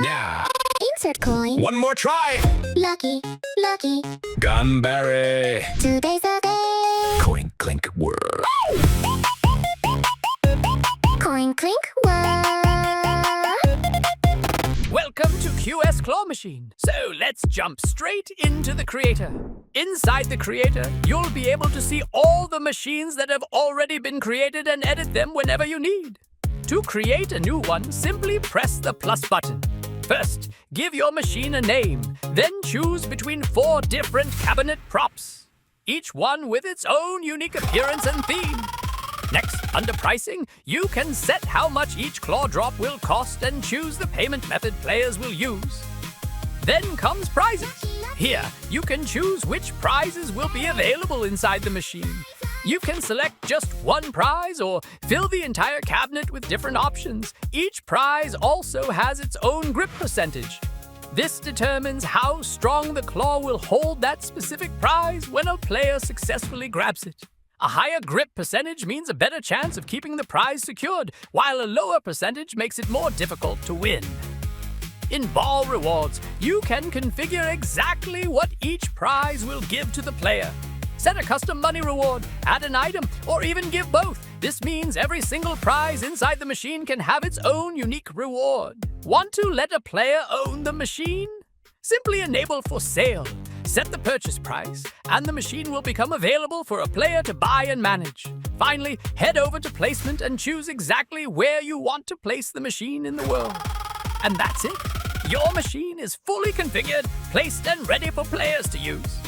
Yeah. Insert coin. One more try. Lucky, lucky. Gunberry. Today's the day. Coin clink whir. Coin clink whir. Welcome to QS Claw Machine. So let's jump straight into the creator. Inside the creator, you'll be able to see all the machines that have already been created and edit them whenever you need. To create a new one, simply press the plus button. First, give your machine a name, then choose between 4 different cabinet props, each one with its own unique appearance and theme. Next, under pricing, you can set how much each claw drop will cost and choose the payment method players will use. Then comes prizes. Here, you can choose which prizes will be available inside the machine. You can select just one prize or fill the entire cabinet with different options. Each prize also has its own grip percentage. This determines how strong the claw will hold that specific prize when a player successfully grabs it. A higher grip percentage means a better chance of keeping the prize secured, while a lower percentage makes it more difficult to win. In ball rewards, you can configure exactly what each prize will give to the player. Set a custom money reward, add an item, or even give both. This means every single prize inside the machine can have its own unique reward. Want to let a player own the machine? Simply enable for sale. Set the purchase price, and the machine will become available for a player to buy and manage. Finally, head over to placement and choose exactly where you want to place the machine in the world. And that's it. Your machine is fully configured, placed, and ready for players to use.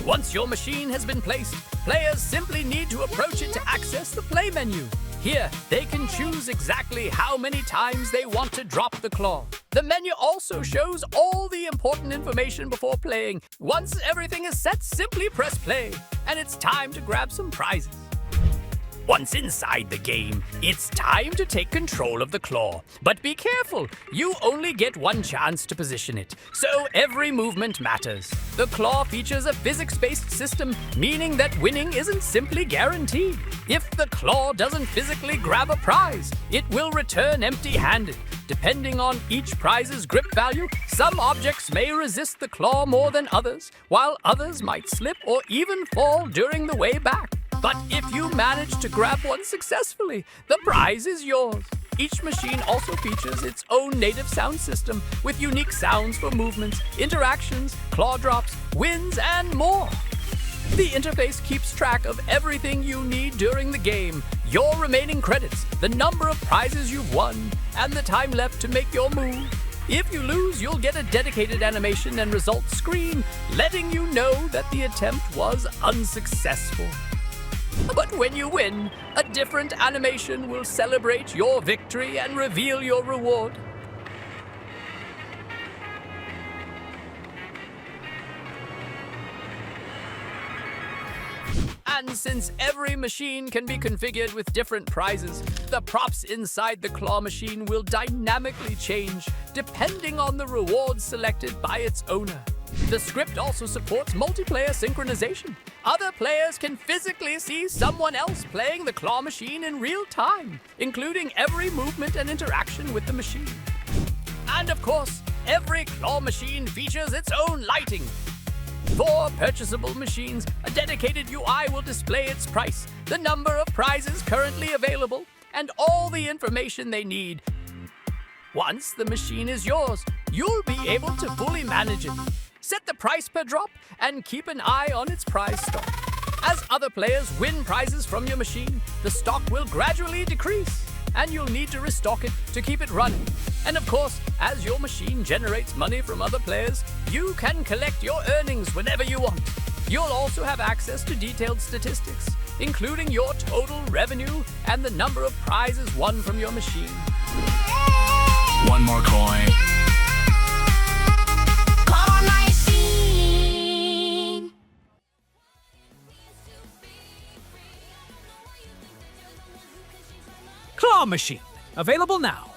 Once your machine has been placed, players simply need to approach it to access the play menu. Here, they can choose exactly how many times they want to drop the claw. The menu also shows all the important information before playing. Once everything is set, simply press play, and it's time to grab some prizes. Once inside the game, it's time to take control of the claw. But be careful, you only get one chance to position it, so every movement matters. The claw features a physics-based system, meaning that winning isn't simply guaranteed. If the claw doesn't physically grab a prize, it will return empty-handed. Depending on each prize's grip value, some objects may resist the claw more than others, while others might slip or even fall during the way back. But if you manage to grab one successfully, the prize is yours. Each machine also features its own native sound system with unique sounds for movements, interactions, claw drops, wins, and more. The interface keeps track of everything you need during the game, your remaining credits, the number of prizes you've won, and the time left to make your move. If you lose, you'll get a dedicated animation and results screen, letting you know that the attempt was unsuccessful. But when you win, a different animation will celebrate your victory and reveal your reward. And since every machine can be configured with different prizes, the props inside the claw machine will dynamically change depending on the rewards selected by its owner. The script also supports multiplayer synchronization. Other players can physically see someone else playing the claw machine in real time, including every movement and interaction with the machine. And of course, every claw machine features its own lighting. For purchasable machines, a dedicated UI will display its price, the number of prizes currently available, and all the information they need. Once the machine is yours, you'll be able to fully manage it. Set the price per drop and keep an eye on its prize stock. As other players win prizes from your machine, the stock will gradually decrease, and you'll need to restock it to keep it running. And of course, as your machine generates money from other players, you can collect your earnings whenever you want. You'll also have access to detailed statistics, including your total revenue and the number of prizes won from your machine. One more coin. Claw machine. Claw Machine, available now.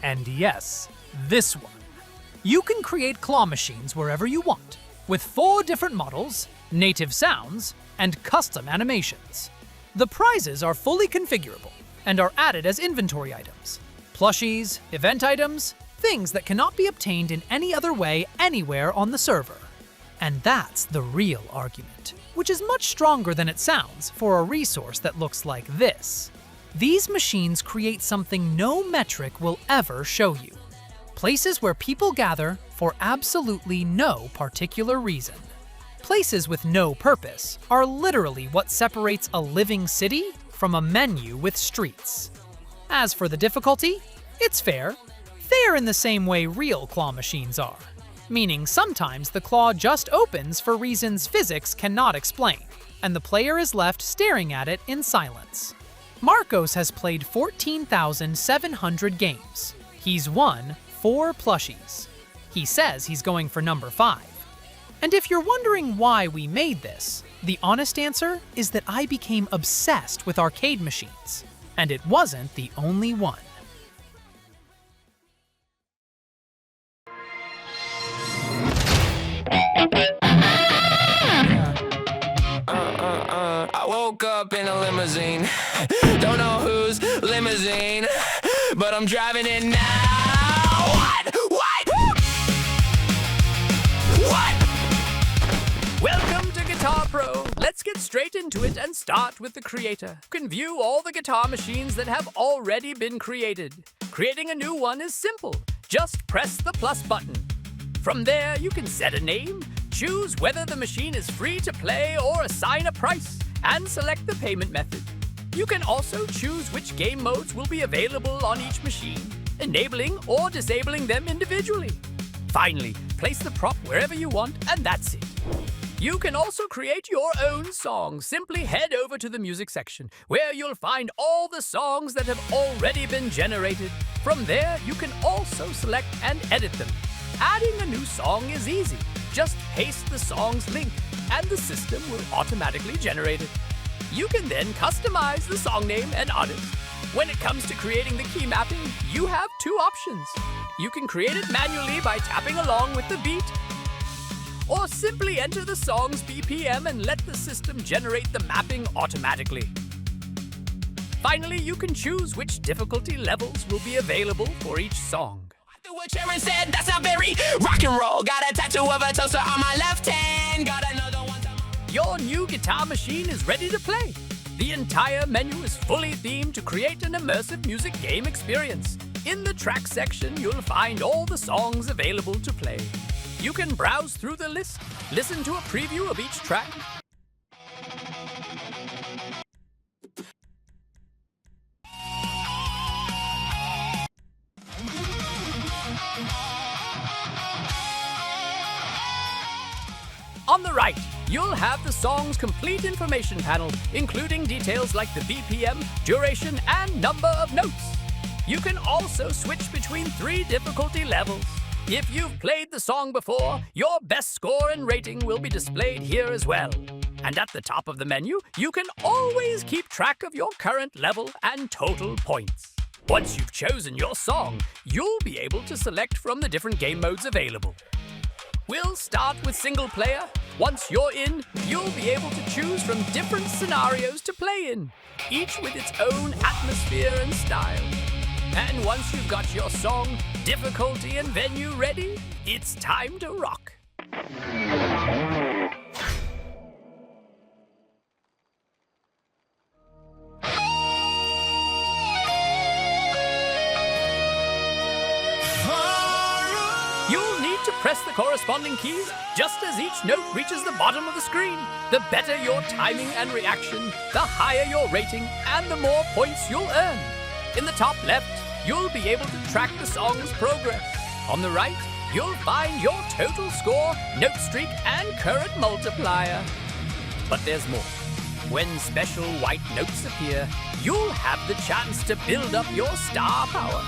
And yes, this one. You can create claw machines wherever you want, with 4 different models, native sounds, and custom animations. The prizes are fully configurable and are added as inventory items. Plushies, event items, things that cannot be obtained in any other way anywhere on the server. And that's the real argument, which is much stronger than it sounds for a resource that looks like this. These machines create something no metric will ever show you. Places where people gather for absolutely no particular reason. Places with no purpose are literally what separates a living city from a menu with streets. As for the difficulty, it's fair. Fair in the same way real claw machines are. Meaning sometimes the claw just opens for reasons physics cannot explain, and the player is left staring at it in silence. Marcos has played 14,700 games. He's won 4 plushies. He says he's going for number 5. And if you're wondering why we made this, the honest answer is that I became obsessed with arcade machines. And it wasn't the only one. I woke up in a limousine. Don't know whose limousine, but I'm driving it now. What? Welcome to Guitar Pro. Let's get straight into it and start with the creator. You can view all the guitar machines that have already been created. Creating a new one is simple. Just press the plus button. From there, you can set a name, choose whether the machine is free to play or assign a price, and select the payment method. You can also choose which game modes will be available on each machine, enabling or disabling them individually. Finally, place the prop wherever you want, and that's it. You can also create your own song. Simply head over to the music section, where you'll find all the songs that have already been generated. From there, you can also select and edit them. Adding a new song is easy. Just paste the song's link, and the system will automatically generate it. You can then customize the song name and artist. When it comes to creating the key mapping, you have 2 options. You can create it manually by tapping along with the beat, or simply enter the song's BPM and let the system generate the mapping automatically. Finally, you can choose which difficulty levels will be available for each song. What Sharon said, that's not very rock and roll. Got a tattoo of a toaster on my left hand. Got another one. Your new guitar machine is ready to play. The entire menu is fully themed to create an immersive music game experience. In the track section, you'll find all the songs available to play. You can browse through the list, listen to a preview of each track, On the right, you'll have the song's complete information panel, including details like the BPM, duration, and number of notes. You can also switch between 3 difficulty levels. If you've played the song before, your best score and rating will be displayed here as well. And at the top of the menu, you can always keep track of your current level and total points. Once you've chosen your song, you'll be able to select from the different game modes available. We'll start with single player. Once you're in, you'll be able to choose from different scenarios to play in, each with its own atmosphere and style. And once you've got your song, difficulty, and venue ready, it's time to rock. You'll need to press the corresponding keys just as each note reaches the bottom of the screen. The better your timing and reaction, the higher your rating, and the more points you'll earn. In the top left, you'll be able to track the song's progress. On the right, you'll find your total score, note streak, and current multiplier. But there's more. When special white notes appear, you'll have the chance to build up your star power.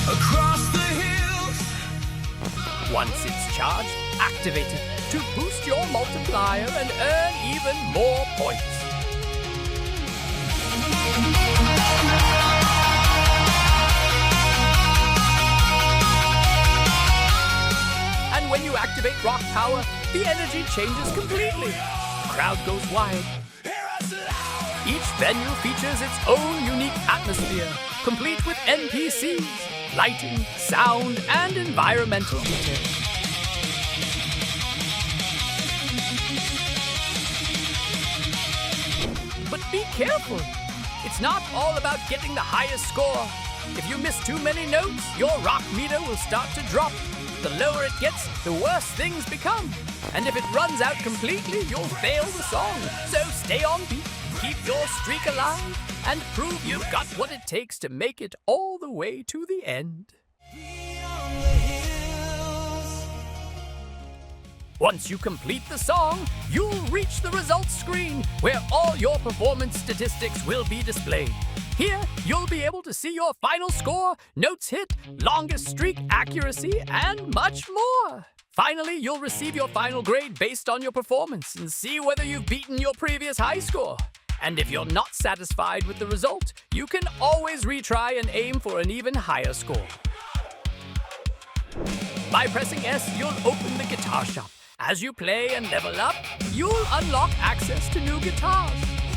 Across the hills. Once it's charged, activate it to boost your multiplier and earn even more points. And when you activate rock power, the energy changes completely. The crowd goes wild. Each venue features its own unique atmosphere, complete with NPCs, lighting, sound, and environmental details. But be careful. It's not all about getting the highest score. If you miss too many notes, your rock meter will start to drop. The lower it gets, the worse things become. And if it runs out completely, you'll fail the song. So stay on beat, keep your streak alive, and prove you've got what it takes to make it all the way to the end. Once you complete the song, you'll reach the results screen, where all your performance statistics will be displayed. Here, you'll be able to see your final score, notes hit, longest streak accuracy, and much more. Finally, you'll receive your final grade based on your performance and see whether you've beaten your previous high score. And if you're not satisfied with the result, you can always retry and aim for an even higher score. By pressing S, you'll open the guitar shop. As you play and level up, you'll unlock access to new guitars.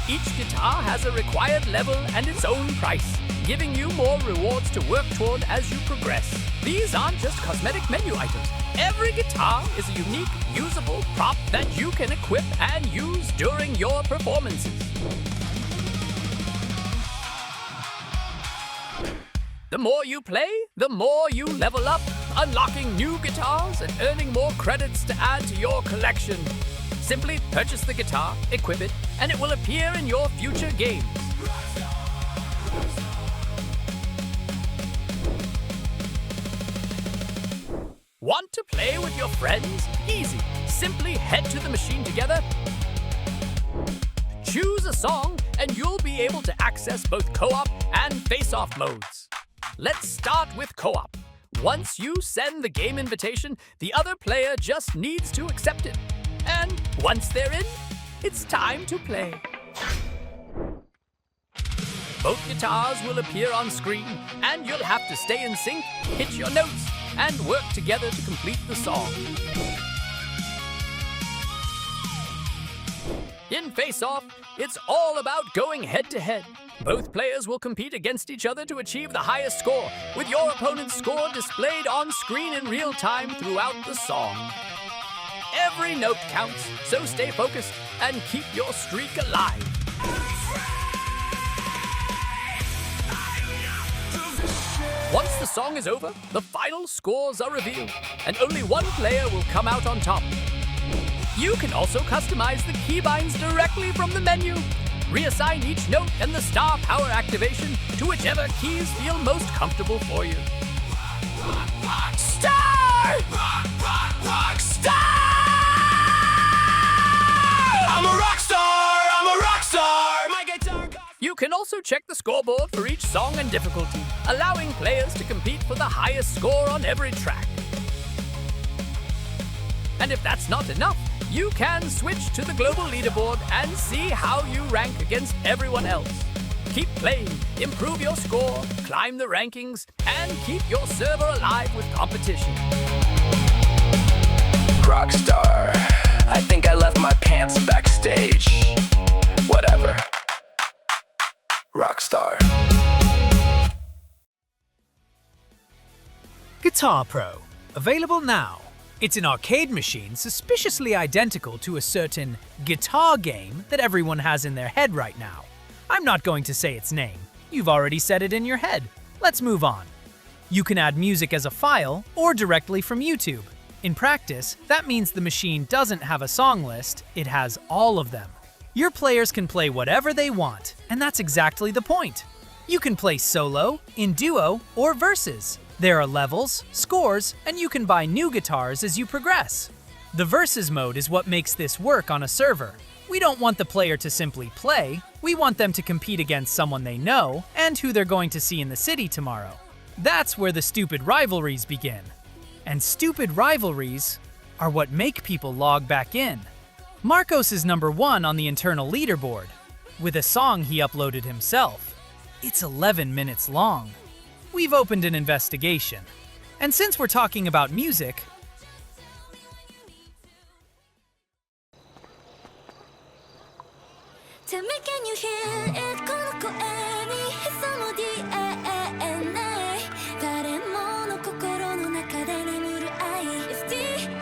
Each guitar has a required level and its own price, giving you more rewards to work toward as you progress. These aren't just cosmetic menu items. Every guitar is a unique, usable prop that you can equip and use during your performances. The more you play, the more you level up, unlocking new guitars and earning more credits to add to your collection. Simply purchase the guitar, equip it, and it will appear in your future games. Want to play with your friends? Easy. Simply head to the machine together, choose a song, and you'll be able to access both co-op and face-off modes. Let's start with co-op. Once you send the game invitation, the other player just needs to accept it. And once they're in, it's time to play. Both guitars will appear on screen, and you'll have to stay in sync, hit your notes, and work together to complete the song. In Face-Off, it's all about going head-to-head. Both players will compete against each other to achieve the highest score, with your opponent's score displayed on screen in real time throughout the song. Every note counts, so stay focused and keep your streak alive. Once the song is over, the final scores are revealed, and only one player will come out on top. You can also customize the keybinds directly from the menu. Reassign each note and the star power activation to whichever keys feel most comfortable for you. Star! Rock star! I'm a rock star! I'm a rock star! My guitar. You can also check the scoreboard for each song and difficulty, allowing players to compete for the highest score on every track. And if that's not enough, you can switch to the global leaderboard and see how you rank against everyone else. Keep playing, improve your score, climb the rankings, and keep your server alive with competition. Rockstar. I think I left my pants backstage. Whatever. Rockstar. Guitar Pro, available now. It's an arcade machine suspiciously identical to a certain guitar game that everyone has in their head right now. I'm not going to say its name. You've already said it in your head. Let's move on. You can add music as a file or directly from YouTube. In practice, that means the machine doesn't have a song list, it has all of them. Your players can play whatever they want, and that's exactly the point. You can play solo, in duo, or versus. There are levels, scores, and you can buy new guitars as you progress. The versus mode is what makes this work on a server. We don't want the player to simply play, we want them to compete against someone they know and who they're going to see in the city tomorrow. That's where the stupid rivalries begin. And stupid rivalries are what make people log back in. Marcos is number 1 on the internal leaderboard, with a song he uploaded himself. It's 11 minutes long. We've opened an investigation. And since we're talking about music, Tell me, can you hear it? この声に潜むDNA 誰もの心の中で眠る愛 It's DNA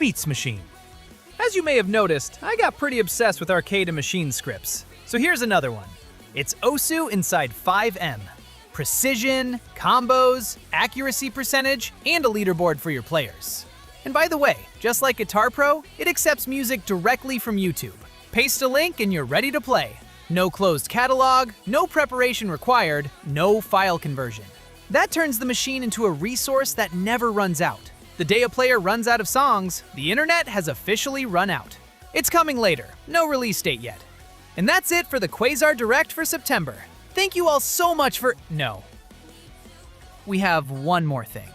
Beats Machine. As you may have noticed, I got pretty obsessed with arcade and machine scripts. So here's another one. It's Osu inside FiveM. Precision, combos, accuracy percentage, and a leaderboard for your players. And by the way, just like Guitar Pro, it accepts music directly from YouTube. Paste a link and you're ready to play. No closed catalog, no preparation required, no file conversion. That turns the machine into a resource that never runs out. The day a player runs out of songs, the internet has officially run out. It's coming later, no release date yet. And that's it for the Quasar Direct for September. Thank you all so much for— No. We have one more thing.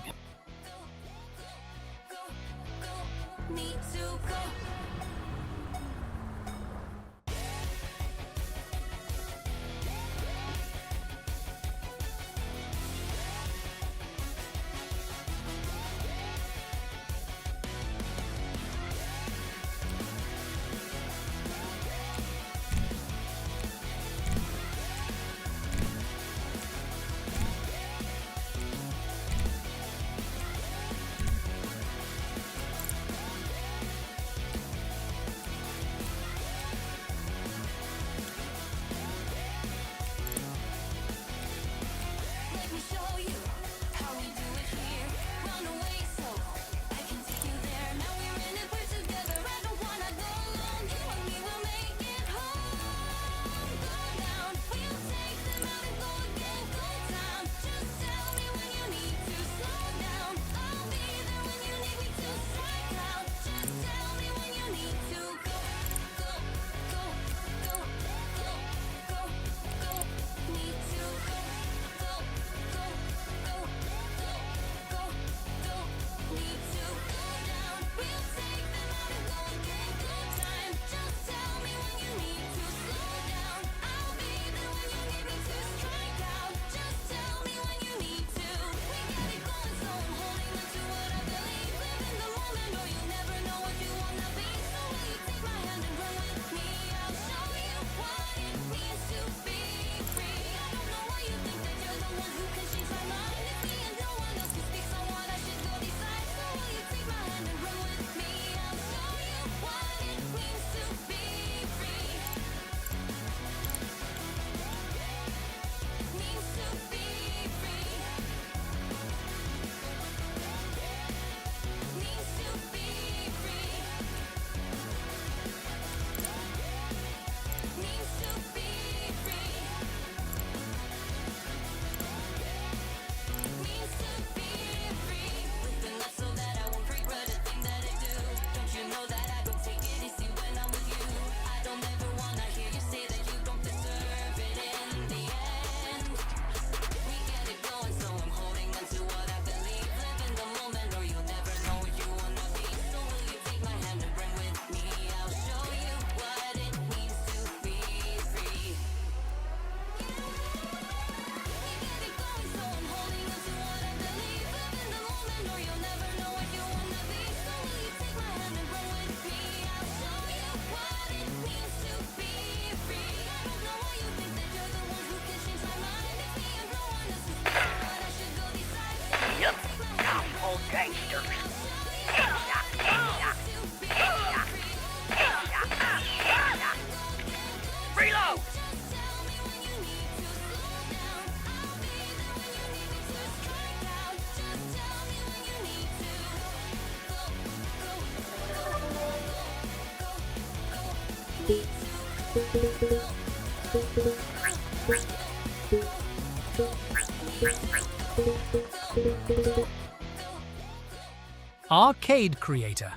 Arcade Creator.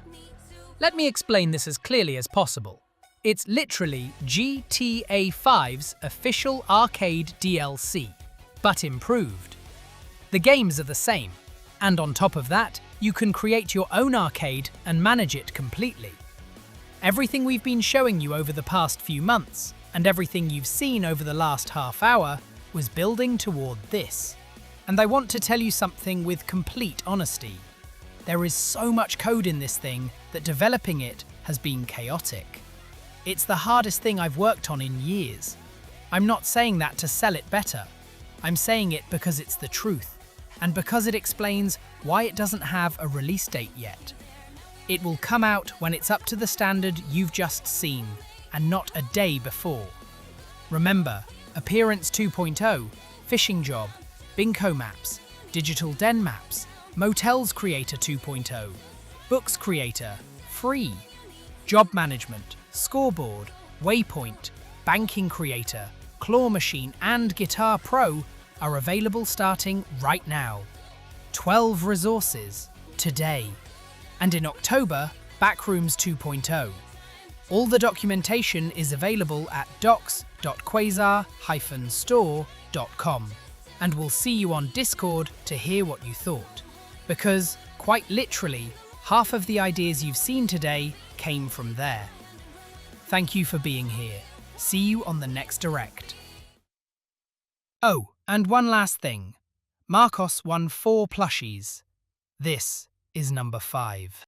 Let me explain this as clearly as possible. It's literally GTA 5's official arcade DLC, but improved. The games are the same, and on top of that, you can create your own arcade and manage it completely. Everything we've been showing you over the past few months, and everything you've seen over the last half hour, was building toward this. And I want to tell you something with complete honesty. There is so much code in this thing that developing it has been chaotic. It's the hardest thing I've worked on in years. I'm not saying that to sell it better. I'm saying it because it's the truth, and because it explains why it doesn't have a release date yet. It will come out when it's up to the standard you've just seen, and not a day before. Remember, Appearance 2.0, Fishing Job, Bingo Maps, Digital Den Maps, Motels Creator 2.0, Books Creator, free. Job Management, Scoreboard, Waypoint, Banking Creator, Claw Machine and Guitar Pro are available starting right now. 12 resources, today. And in October, Backrooms 2.0. All the documentation is available at docs.quasar-store.com. And we'll see you on Discord to hear what you thought. Because, quite literally, half of the ideas you've seen today came from there. Thank you for being here. See you on the next Direct. Oh, and one last thing. Marcos won 4 plushies. This is number 5.